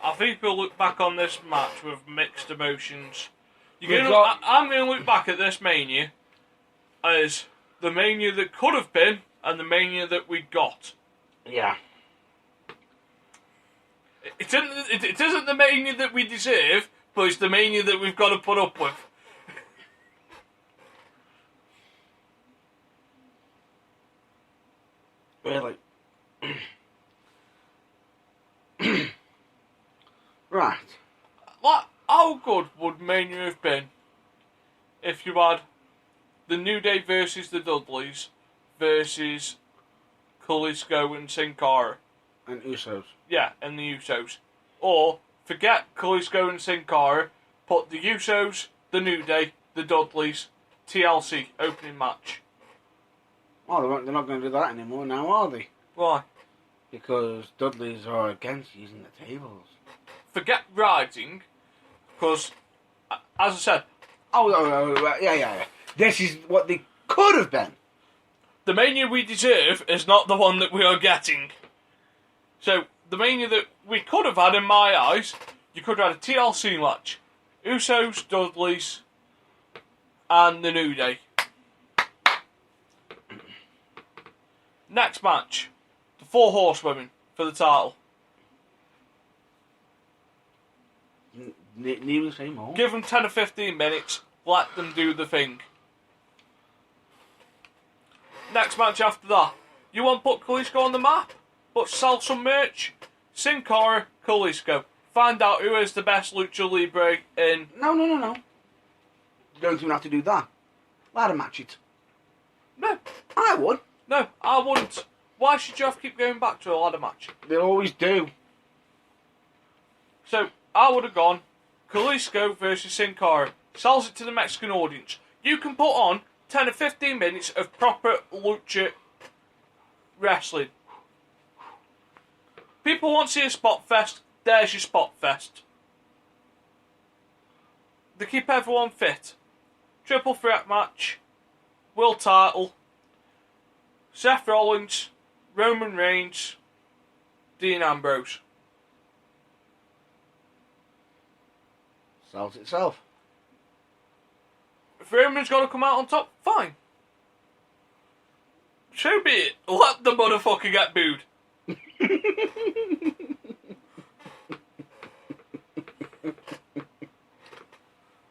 I think we'll look back on this match with mixed emotions. I'm going to look back at this Mania as the Mania that could have been and the Mania that we got. Yeah. It isn't the Mania that we deserve, but it's the Mania that we've got to put up with. Really? Right. Like, how good would Mania have been if you had the New Day versus the Dudleys versus Kalisto and Sin Cara? And Usos. Yeah, and the Usos. Or, forget Kalisto and Sin Cara, put the Usos, the New Day, the Dudleys, TLC opening match. Oh, they're not going to do that anymore now, are they? Why? Because Dudleys are against using the tables. Forget riding, because, as I said... Yeah. This is what they could have been. The Mania we deserve is not the one that we are getting. So, the Mania that we could have had, in my eyes, you could have had a TLC match. Usos, Dudleys, and the New Day. Next match, the Four Horsewomen for the title. Neither say more. Give them 10 or 15 minutes, let them do the thing. Next match after that, you want to put Kalisto on the map, but sell some merch? Sin Cara, Kalisto. Find out who is the best Lucha Libre in... No. You don't even have to do that. Ladder match it. No. I would. No, I wouldn't. Why should you have to keep going back to a ladder match? They always do. So, I would have gone Kalisto versus Sin Cara. Sells it to the Mexican audience. You can put on 10 or 15 minutes of proper lucha wrestling. People want to see a spot fest. There's your spot fest. They keep everyone fit. Triple threat match. World title. Seth Rollins, Roman Reigns, Dean Ambrose. Sells itself. If Roman's got to come out on top, fine. So be it. Let the motherfucker get booed.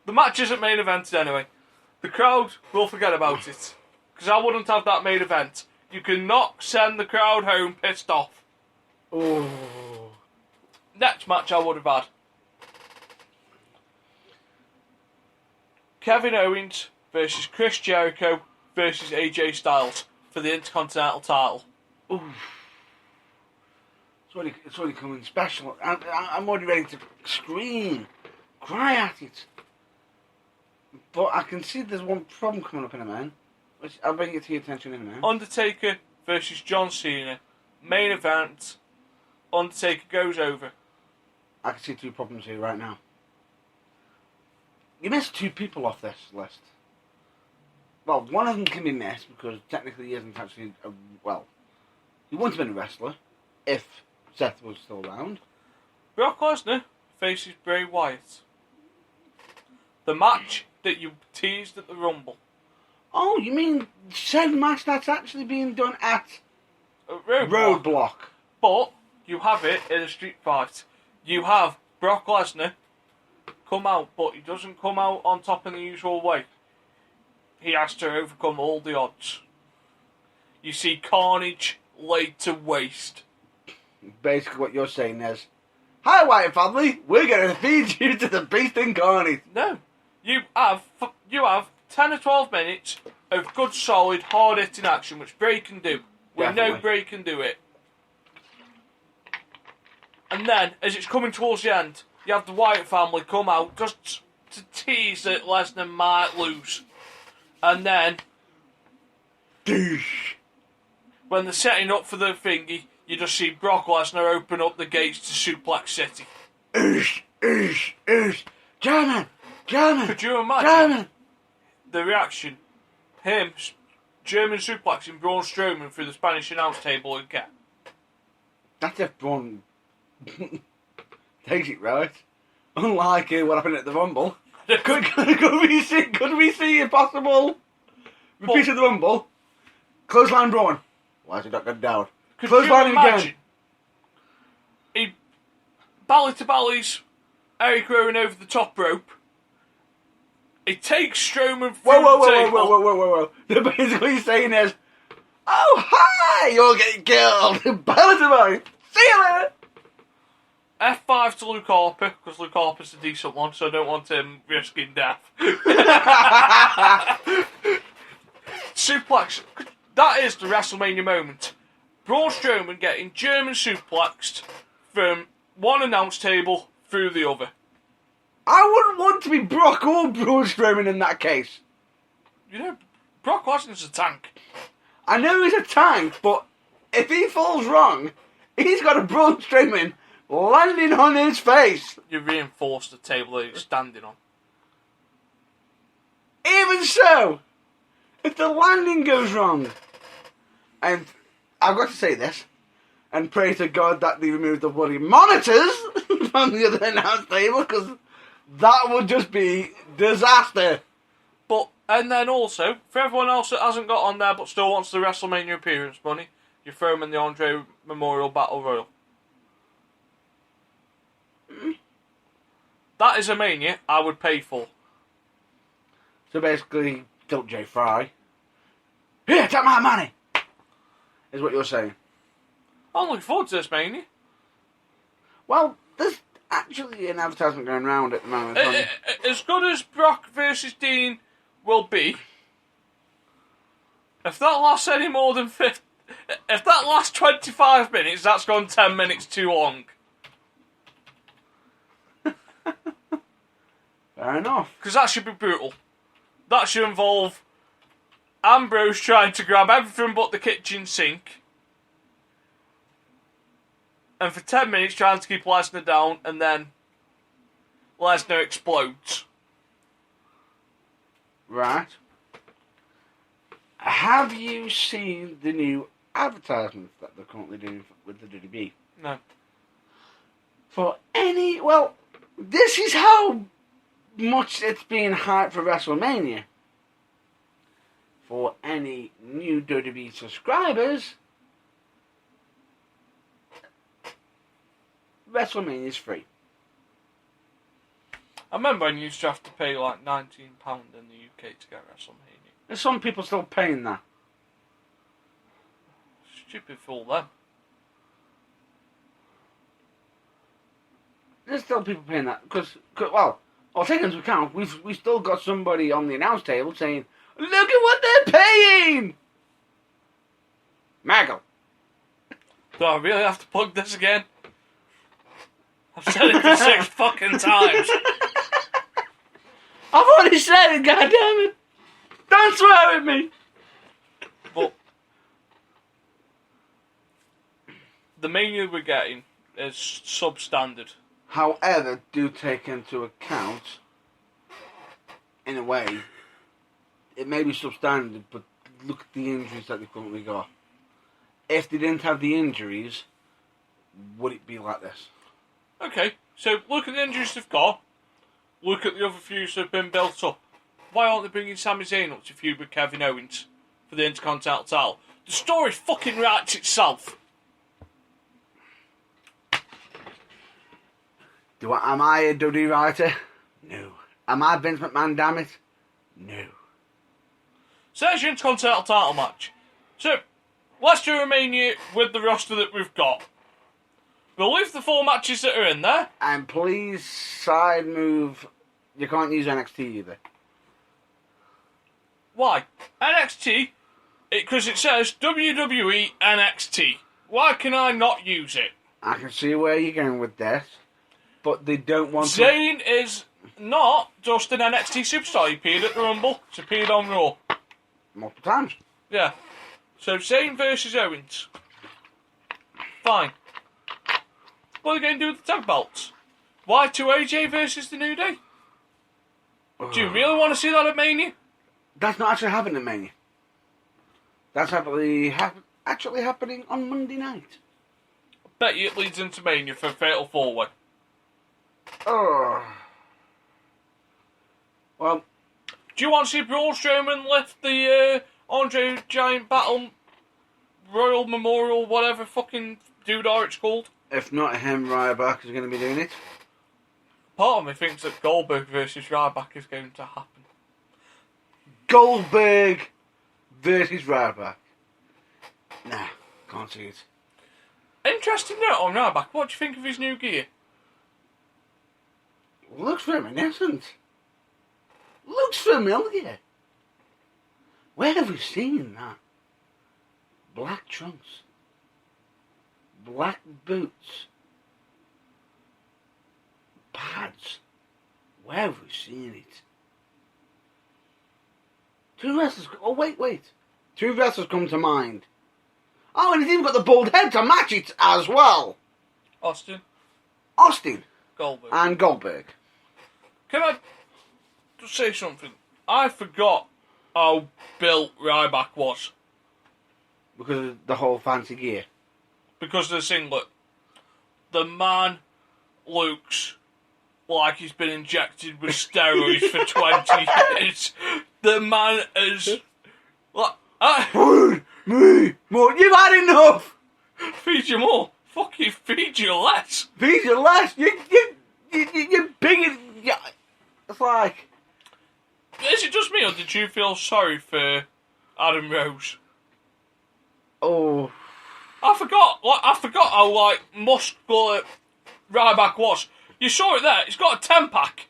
The match isn't main evented anyway. The crowd will forget about it. Because I wouldn't have that main event. You cannot send the crowd home pissed off. Oh. Next match I would have had. Kevin Owens versus Chris Jericho versus AJ Styles for the Intercontinental title. Ooh. It's already coming special. I'm already ready to scream, cry at it. But I can see there's one problem coming up in a minute, which I'll bring it to your attention in a minute. Undertaker versus John Cena. Main event. Undertaker goes over. I can see two problems here right now. You missed two people off this list. Well, one of them can be missed because technically he isn't actually he wouldn't have been a wrestler if Seth was still around. Brock Lesnar faces Bray Wyatt. The match that you teased at the Rumble. Oh, you mean said match that's actually being done at Roadblock. Roadblock. But you have it in a street fight. You have Brock Lesnar come out, but he doesn't come out on top in the usual way. He has to overcome all the odds. You see carnage laid to waste. Basically, what you're saying is, "Hi, Wyatt family. We're going to feed you to the beast incarnate." No, you have 10 or 12 minutes of good, solid, hard-hitting action, which Bray can do. We Definitely. know Bray can do it. And then, as it's coming towards the end, you have the Wyatt family come out just to tease that Lesnar might lose. And then, Douche. when they're setting up for the thingy, you just see Brock Lesnar open up the gates to Suplex City. Oosh, oosh, oosh. German, German, Could you imagine German. the reaction? Him, German suplexing Braun Strowman through the Spanish announce table again. That's if Braun takes it right. Unlike what happened at the Rumble. Could we see a possible repeat of the Rumble? Clothesline Braun. Why is he not going down? Could Clothesline you again. imagine? He belly to bellies Eric Rowan over the top rope. He takes Strowman through the table. Whoa. The basically he's saying is, "Oh, hi! You're getting killed! Belly to belly! See you later!" F5 to Luke Harper, because Luke Harper's a decent one, so I don't want him risking death. Suplex. That is the WrestleMania moment. Braun Strowman getting German suplexed from one announce table through the other. I wouldn't want to be Brock or Braun Strowman in that case. You know, Brock Lesnar's a tank. I know he's a tank, but if he falls wrong, he's got a Braun Strowman landing on his face. You reinforce the table that he's standing on. Even so, if the landing goes wrong, and I've got to say this, and pray to God that they remove the bloody monitors from the other announce table, because that would just be disaster. But, and then also, for everyone else that hasn't got on there but still wants the WrestleMania appearance money, you throw them in the Andre Memorial Battle Royal. That is a Mania I would pay for. So basically, tilt Jay Fry. Here, take my money! Is what you're saying. I'm looking forward to this Mania. Well, there's actually an advertisement going around at the moment. As good as Brock versus Dean will be, if that lasts any more than 50, if that lasts 25 minutes, that's gone 10 minutes too long. Fair enough. Because that should be brutal. That should involve Ambrose trying to grab everything but the kitchen sink. And for 10 minutes trying to keep Lesnar down, and then Lesnar explodes. Right. Have you seen the new advertisements that they're currently doing with the WWE? No. For any... Well, this is how much it's being hyped for WrestleMania. For any new WWE subscribers, WrestleMania is free. I remember I used to have to pay like £19 in the UK to get WrestleMania. There's some people still paying that. Stupid fool them. There's still people paying that because, well, I'll take into account we've still got somebody on the announce table saying, "Look at what they're paying." Maggle. Do I really have to plug this again? I've said it for 6 fucking times. I've already said it. God damn it! Don't swear at me. But the Mania we're getting is substandard. However, do take into account, in a way, it may be substandard, but look at the injuries that they've currently got. If they didn't have the injuries, would it be like this? Okay, so look at the injuries they've got. Look at the other feuds that have been built up. Why aren't they bringing Sami Zayn up to feud with Kevin Owens for the Intercontinental title? The story fucking writes itself. Am I a WWE writer? No. Am I Vince McMahon, damn it? No. Says Intercontinental title match. So, let's do Romania with the roster that we've got. We'll leave the 4 matches that are in there. And please side move. You can't use NXT either. Why? NXT, because it says WWE NXT. Why can I not use it? I can see where you're going with this, but they don't want Zayn is not just an NXT superstar. He appeared at the Rumble. He appeared on Raw. multiple times. Yeah. So Zayn versus Owens. Fine. What are they going to do with the tag belts? Y2AJ versus the New Day? Do you really want to see that at Mania? That's not actually happening at Mania. That's actually happening on Monday night. Bet you it leads into Mania for Fatal 4-Way. Oh. Well, do you want to see Braun Strowman lift the Andre Giant Battle Royal Memorial, whatever fucking doodah it's called? If not him, Ryback is going to be doing it. Part of me thinks that Goldberg versus Ryback is going to happen. Goldberg versus Ryback. Nah, can't see it. Interesting note on Ryback. What do you think of his new gear? Looks reminiscent. Looks familiar. Where have we seen that? Black trunks. Black boots. Pads. Where have we seen it? Two wrestlers. Oh, wait. Two wrestlers come to mind. Oh, and he's even got the bald head to match it as well. Austin. Goldberg. And Goldberg. Can I just say something? I forgot how built Ryback was. Because of the whole fancy gear. Because of the singlet. The man looks like he's been injected with steroids for 20 years. The man is... Feed me more. You've had enough. Feed you more. Fuck you, feed you less. Feed you less. You're big. Yeah. It's like... Is it just me, or did you feel sorry for Adam Rose? Oh. I forgot how, muscular Ryback was. You saw it there. He's got a 10-pack.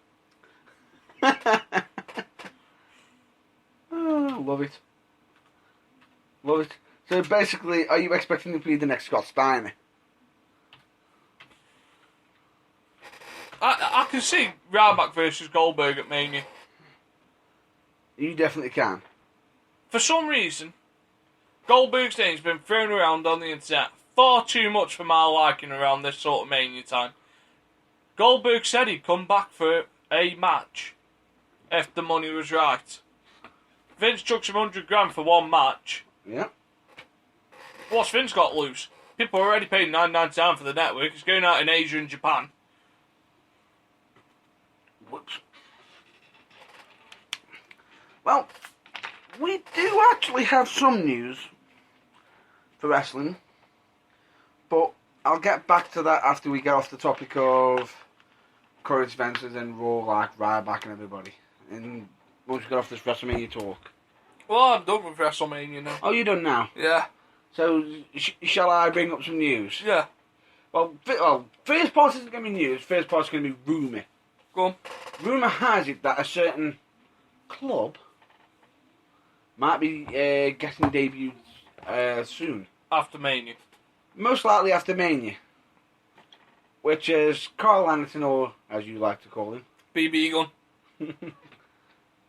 Oh, love it. Love it. So basically, are you expecting him to be the next Scott Steiner? I can see Ryback versus Goldberg at Mania. You definitely can. For some reason, Goldberg's name's been thrown around on the internet far too much for my liking around this sort of Mania time. Goldberg said he'd come back for a match if the money was right. Vince chucks him $100,000 for one match. Yeah. What's Vince got to lose? People already paid $9.99 for the network. It's going out in Asia and Japan. Whoops. Well, we do actually have some news for wrestling, but I'll get back to that after we get off the topic of current events and Raw, like Ryback and everybody. And once we get off this WrestleMania talk. Well, I'm done with WrestleMania now. Oh, you done now? Yeah. So, shall I bring up some news? Yeah. Well, first part isn't going to be news. First part's going to be rumour. Go on. Rumour has it that a certain club might be getting debuted soon. After Mania. Most likely after Mania. Which is Carl Anderson, or as you like to call him. BB Gun.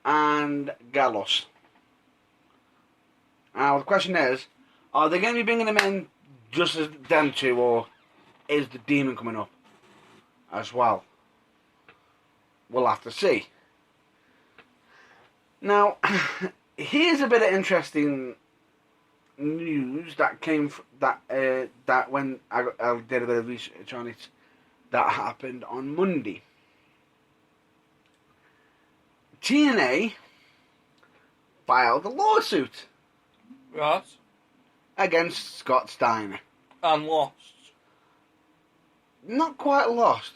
And Gallows. Now, the question is, are they going to be bringing them in just as them two, or is the Demon coming up as well? We'll have to see. Now, here's a bit of interesting news that came that when I did a bit of research on it, that happened on Monday. TNA filed a lawsuit Right. against Scott Steiner. And lost. Not quite lost.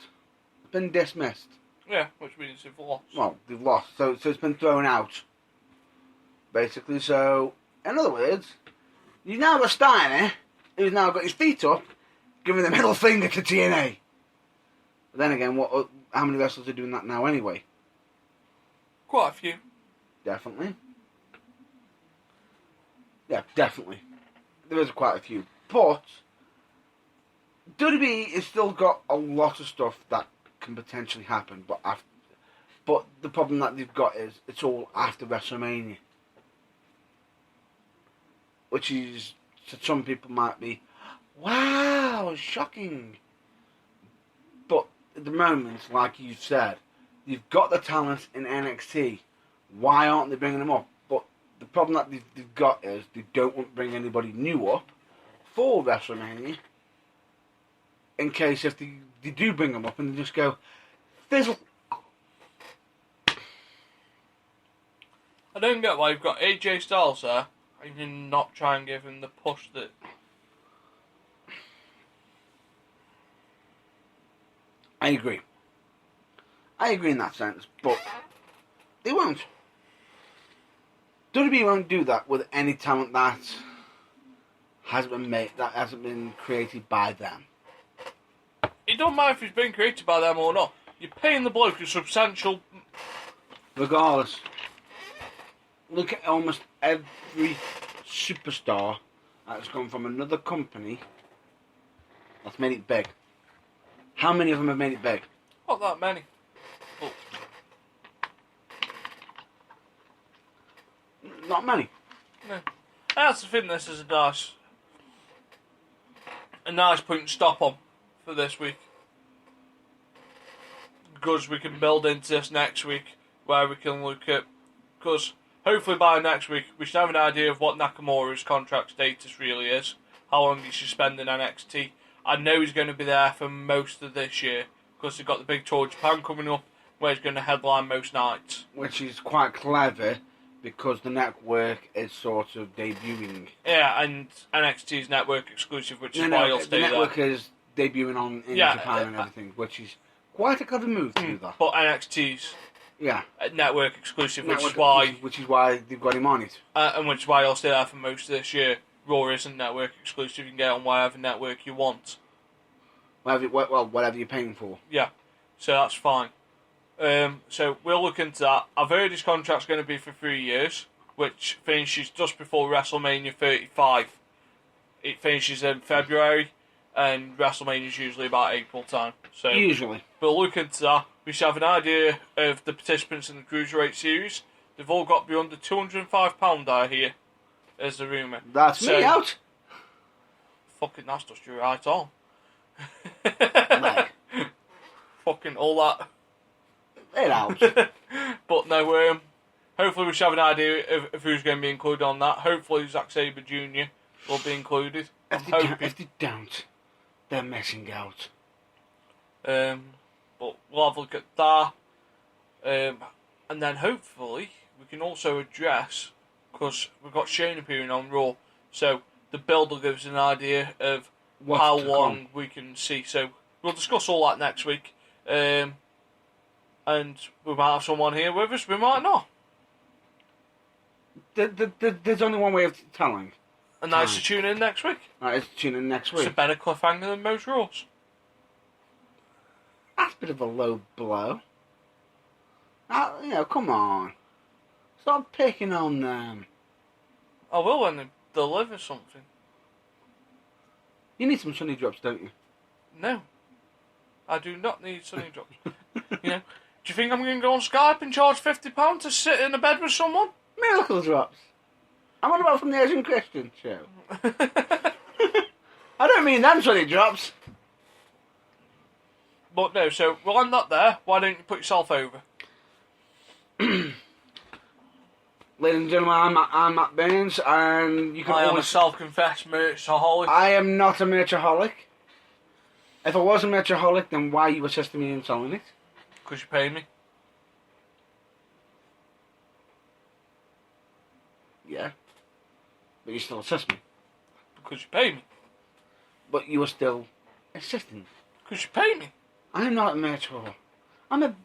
been dismissed. Yeah, which means they've lost. Well, they've lost, so it's been thrown out. Basically, so in other words, you now got Steiner, who's now got his feet up, giving the middle finger to TNA. But then again, how many wrestlers are doing that now anyway? Quite a few. Definitely. Yeah, definitely. There is quite a few. But WWE has still got a lot of stuff that can potentially happen, but the problem that they've got is it's all after WrestleMania. Which is, to some people might be, wow, shocking. But at the moment, like you said, you've got the talent in NXT. Why aren't they bringing them up? But the problem that they've got is they don't want to bring anybody new up for WrestleMania. In case if they do bring them up and they just go, fizzle. I don't get why you've got AJ Styles there and you not try and give him the push that... I agree. I agree in that sense, but they won't. WWE won't do that with any talent that hasn't been created by them. It don't matter if he's been created by them or not. You're paying the bloke a substantial... Regardless, look at almost every superstar that's come from another company that's made it big. How many of them have made it big? Not that many. But Not many. no. I also think this is a nice point to stop on for this week. Because we can build into this next week where we can look at... Because hopefully by next week we should have an idea of what Nakamura's contract status really is. How long he should spend in NXT. I know he's going to be there for most of this year. Because they've got the big tour of Japan coming up where he's going to headline most nights. Which is quite clever because the network is sort of debuting. Yeah, and NXT's network exclusive, which is why he'll stay there. The network is debuting in Japan and everything, which is quite a clever move to do that. But NXT's network exclusive, which is why they've got him on it. And which is why he'll stay there for most of this year. Raw isn't network exclusive, you can get on whatever network you want. Whatever you're paying for. Yeah, so that's fine. So we'll look into that. I've heard his contract's going to be for 3 years, which finishes just before WrestleMania 35. It finishes in February, and WrestleMania's usually about April time. So usually. We'll look into that. We should have an idea of the participants in the Cruiserweight series. They've all got to be under £205, I hear, is the rumour. That's me out. Fucking that's just your right on. Like. Fucking all that. It helps. But no, hopefully we should have an idea of who's going to be included on that. Hopefully Zack Sabre Jr. will be included. If they don't, they're missing out. But we'll have a look at that. And then hopefully we can also address, because we've got Shane appearing on Raw, so the build will give us an idea of how long we can see. So we'll discuss all that next week. And we might have someone here with us, we might not. There's only one way of telling. And that's to tune in next week. That is to tune in next week. It's a better cliffhanger than most Raws. That's a bit of a low blow. Come on. Stop picking on them. I will when they deliver something. You need some Sunny drops, don't you? No. I do not need Sunny drops. Do you think I'm going to go on Skype and charge £50 to sit in a bed with someone? Miracle drops. I'm on about from the Asian Christian show. I don't mean them Sunny drops. But no, so we'll end that there. Why don't you put yourself over? Ladies and gentlemen, I'm Matt Baines, and you can I am a self-confessed merchaholic. I am not a merchaholic. If I was a merchaholic, then why are you assisting me in selling it? Because you pay me. Yeah. But you still assist me. Because you pay me. But you are still assisting. Because you pay me. I am not a merchaholic. I'm a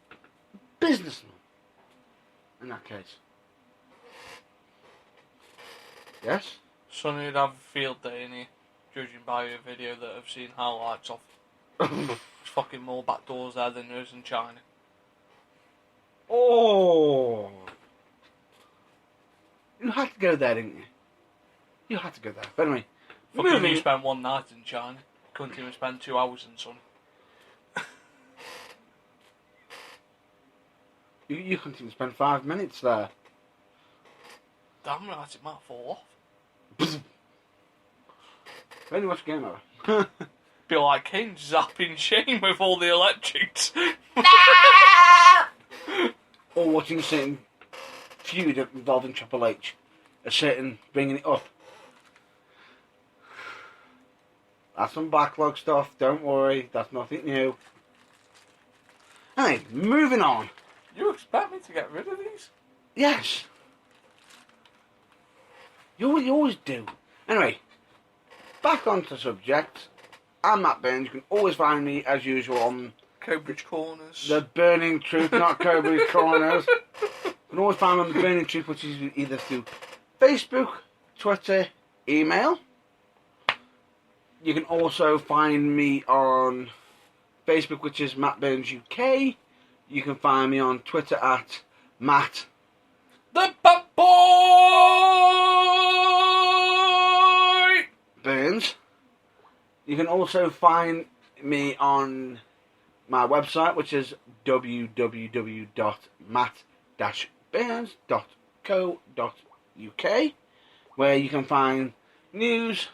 businessman. In that case. Yes? Sonny would have a field day in here, judging by a video that I've seen highlights of. There's fucking more back doors there than there is in China. Oh. You had to go there, didn't you? You had to go there. But anyway. Fucking moving- you spent one night in China. Couldn't even spend 2 hours in Sonny. You couldn't even spend 5 minutes there. Damn right, it might fall off. Only watch a game over. Be like Kane zapping Shane with all the electrics. Or watching a certain feud involving Triple H. A certain bringing it up. That's some backlog stuff, don't worry, that's nothing new. Anyway, moving on. You expect me to get rid of these? Yes. You always do. Anyway, back onto the subject. I'm Matt Burns. You can always find me, as usual, on Cobridge Corners. The Burning Truth, not Cobridge Corners. You can always find me on The Burning Truth, which is either through Facebook, Twitter, email. You can also find me on Facebook, which is Matt Burns UK. You can find me on Twitter at Matt The Bad Boy! Burns. You can also find me on my website, which is www.matt-burns.co.uk, where you can find news,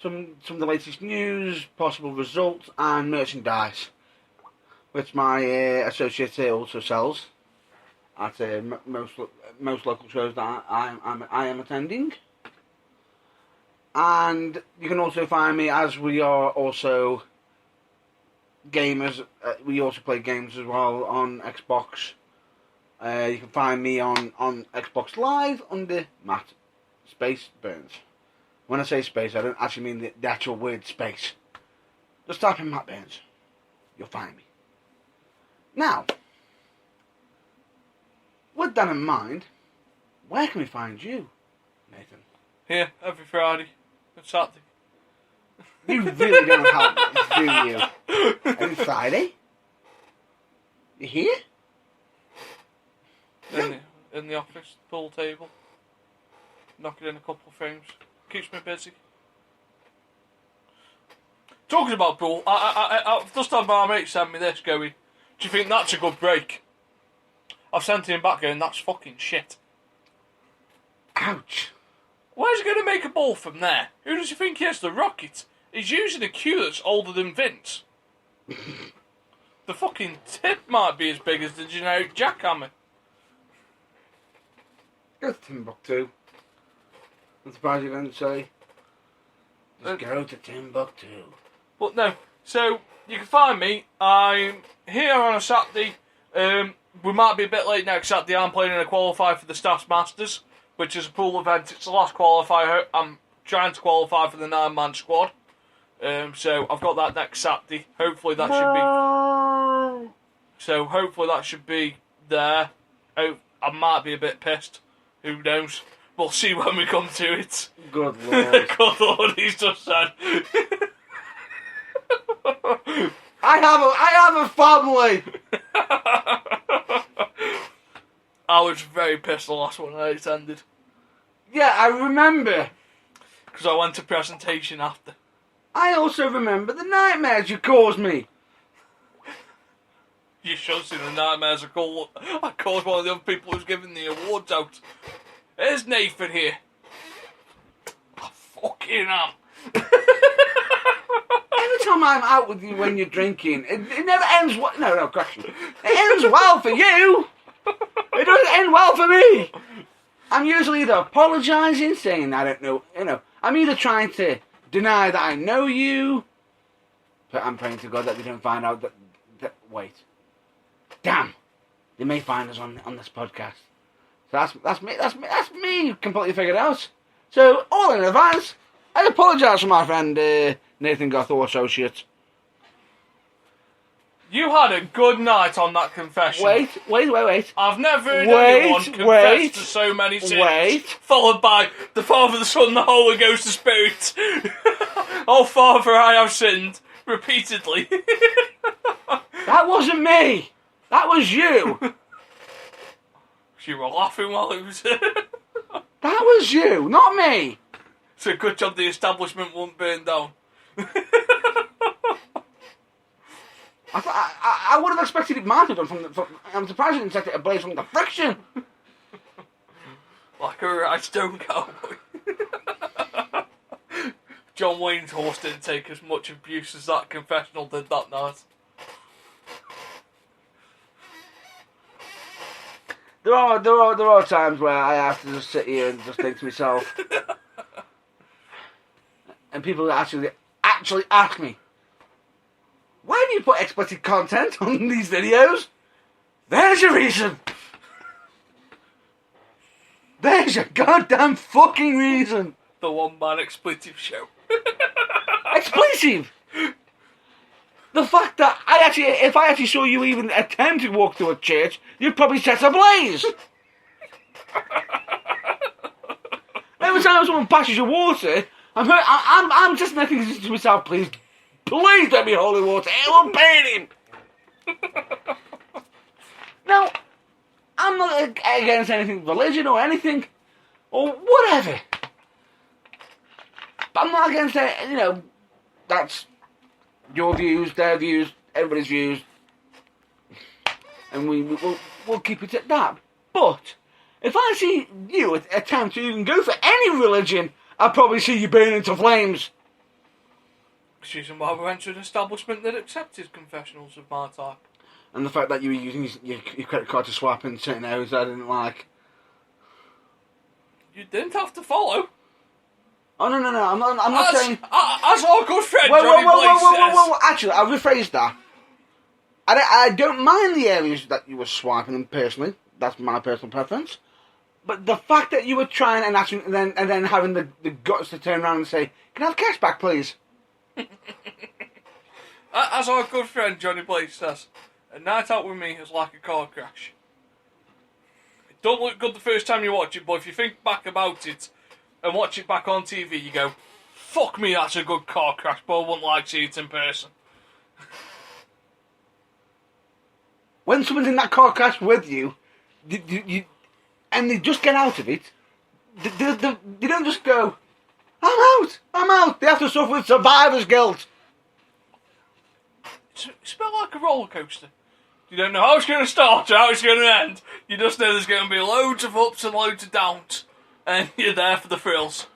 some of the latest news, possible results, and merchandise, which my associate here also sells at most local shows that I am attending. And you can also find me, as we are also gamers, we also play games as well on Xbox. You can find me on Xbox Live under Matt Space Burns. When I say space, I don't actually mean the actual word space. Just type in Matt Burns. You'll find me. Now, with that in mind, where can we find you, Nathan? Here, every Friday and Saturday. You really don't help me, do you? Every Friday? You here? In the office, pool table. Knocking in a couple of frames. Keeps me busy. Talking about pool, I've just had my mate send me this going, do you think that's a good break? I've sent him back going, that's fucking shit. Ouch. Where's he going to make a ball from there? Who does he think he is, the Rocket? He's using a cue that's older than Vince. The fucking tip might be as big as the generic jackhammer. Go to Timbuktu. I'm surprised you didn't say. Just go to Timbuktu. But no, so you can find me. I'm here on a Saturday. We might be a bit late next Saturday. I'm playing in a qualifier for the Staffs Masters, which is a pool event. It's the last qualifier. I'm trying to qualify for the 9-man squad. So I've got that next Saturday. Hopefully that should be. So hopefully that should be there. I might be a bit pissed. Who knows? We'll see when we come to it. Good lord. Good lord, he's just said. I have a family. I was very pissed the last one I attended. Yeah, I remember. Because I went to presentation after. I also remember the nightmares you caused me. You should have seen the nightmares I caused one of the other people who's giving the awards out. There's Nathan here. I fucking am. Every time I'm out with you when you're drinking, it never ends well. No, question. It ends well for you. It doesn't end well for me. I'm usually either apologising, saying I don't know, I'm either trying to deny that I know you, but I'm praying to God that they don't find out that wait. Damn. They may find us on this podcast. So that's me completely figured out. So, all in advance, I apologise for my friend Nathan Gothel Associate. You had a good night on that confession. Wait. I've never heard Wait, anyone confess wait, to so many sins. wait. Followed by the Father, the Son, the Holy Ghost, the Spirit. Oh, Father, I have sinned. Repeatedly. That wasn't me. That was you. You were laughing while it was... That was you, not me. It's a good job the establishment won't burn down. I would have expected it martyrdom I'm surprised you didn't set it ablaze from the friction. Like a rhinestone cowboy. John Wayne's horse didn't take as much abuse as that confessional did that night. There are times where I have to just sit here and just think to myself, and people actually ask me, why do you put explicit content on these videos? There's your reason. There's your goddamn fucking reason. The one-man expletive show. Expletive. The fact that if I actually saw you even attempt to walk through a church, you'd probably set ablaze. Every time someone passes your water, I'm just thinking to myself, please let me holy water. It will burn him. Now, I'm not against anything religion or anything or whatever. But I'm not against it. That's your views, their views, everybody's views, and we'll keep it at that. But if I see you attempt to even go for any religion, I'll probably see you burn into flames. Excuse me, why we went to an establishment that accepted confessionals of my type. And the fact that you were using your credit card to swap in certain areas I didn't like. You didn't have to follow. Oh, no, I'm not saying... As our good friend Johnny Blaze says... Actually, I'll rephrase that. I don't mind the areas that you were swiping in personally. That's my personal preference. But the fact that you were trying and then having the guts to turn around and say, can I have cash back, please? As our good friend Johnny Blaze says, a night out with me is like a car crash. It don't look good the first time you watch it, but if you think back about it and watch it back on TV, you go, fuck me, that's a good car crash, but I wouldn't like to see it in person. When someone's in that car crash with you, and they just get out of it, they don't just go, I'm out. They have to suffer with survivor's guilt. It's a bit like a roller coaster. You don't know how it's going to start or how it's going to end. You just know there's going to be loads of ups and loads of downs. And you're there for the thrills.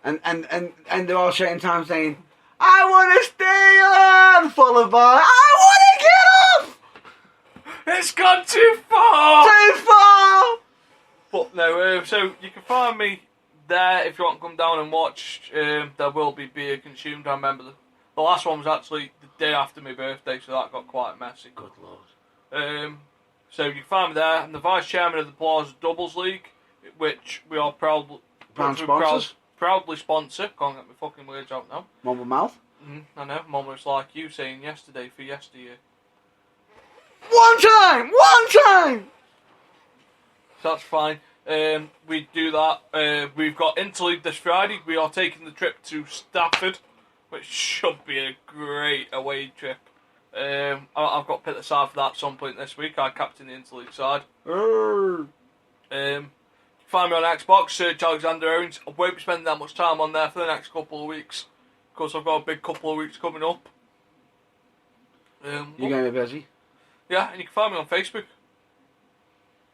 And there are certain times saying, I want to stay on, followed by, I want to get off! It's gone too far! Too far! But no, so you can find me there if you want to come down and watch. There will be beer consumed. I remember the last one was actually the day after my birthday, so that got quite messy. Good Lord. So you can find me there. I'm the vice chairman of the Plaza Doubles League, which we are proudly sponsor. Can't get my fucking words out now. Mum with mouth? I know. Mum was like you saying yesterday for yesteryear. One time! So that's fine. We do that. We've got Interleague this Friday. We are taking the trip to Stafford, which should be a great away trip. I've got pit aside for that at some point this week. I captain the Interleague side. Find me on Xbox, search Alexander Owens. I won't be spending that much time on there for the next couple of weeks, because I've got a big couple of weeks coming up. You're going to be busy? Yeah, and you can find me on Facebook.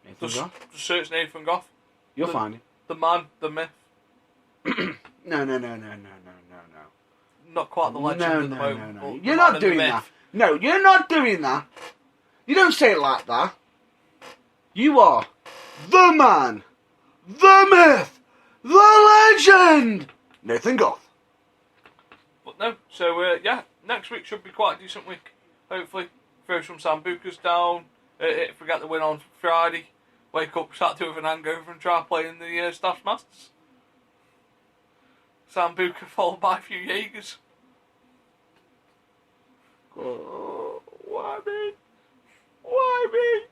Nathan Just Goff? search Nathan Goff. You'll find it. The man, the myth. No. Not quite the legend at the moment. No. But You're the not man and doing the myth. that. No, you're not doing that. You don't say it like that. You are the man, the myth, the legend, Nathan Goff. But no, so yeah, next week should be quite a decent week. Hopefully, throw some Sambucas down. If we get the win on Friday, wake up Saturday with an hangover and try playing the Staffs Masters. Sambuca followed by a few Jaegers. Oh. Why me?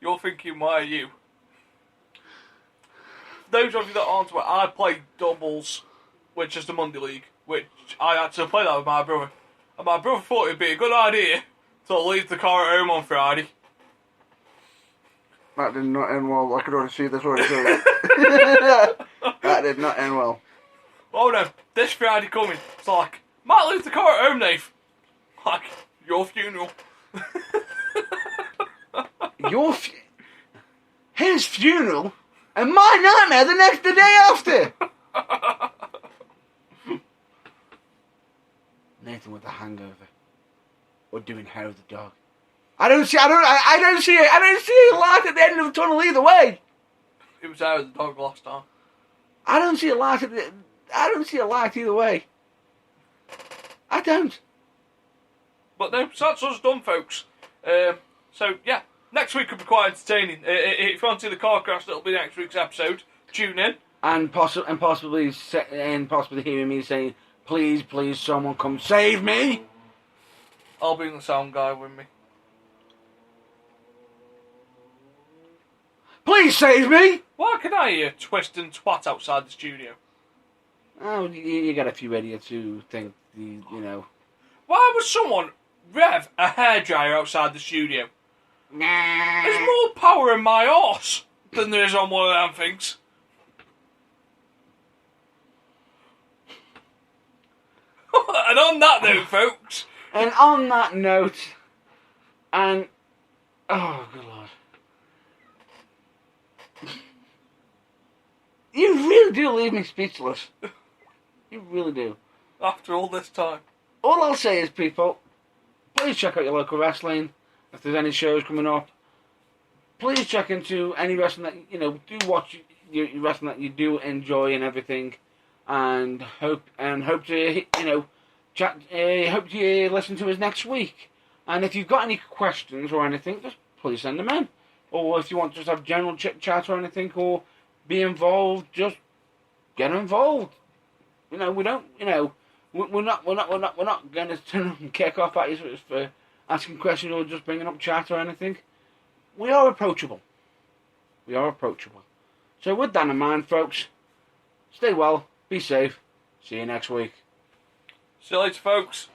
You're thinking, why are you? Those of you that aren't aware, I play doubles, which is the Monday League, which I had to play that with my brother. And my brother thought it'd be a good idea to leave the car at home on Friday. That did not end well. I could already see this already. That did not end well. Oh no, this Friday coming. It's like, might leave the car at home, Dave. Like, your funeral. His funeral and my nightmare the day after. Nathan with a hangover, or doing hair of the dog. I don't see a light at the end of the tunnel either way. It was out of the dog last time. I don't see a light either way. I don't. But no, so that's us done, folks. So yeah, next week will be quite entertaining. If you want to see the car crash, that'll be next week's episode. Tune in. And possibly hearing me saying, "Please, please, someone come save me." I'll bring the sound guy with me. Please save me. Why can I hear twist and twat outside the studio? Oh, you got a few idiots who think Why would someone rev a hairdryer outside the studio? There's more power in my arse than there is on one of them things. And on that note, folks. And on that note, oh, good Lord. You really do leave me speechless. You really do. After all this time. All I'll say is, people, please check out your local wrestling. If there's any shows coming up, please check into any wrestling that, do watch your wrestling that you do enjoy and everything. And hope to, hope you listen to us next week. And if you've got any questions or anything, just please send them in. Or if you want to just have general chit chat or anything, or be involved, just get involved. We don't, we're not going to turn up and kick off at you for asking questions or just bringing up chat or anything. We are approachable. So with that in mind, folks, stay well, be safe. See you next week. See you later, folks.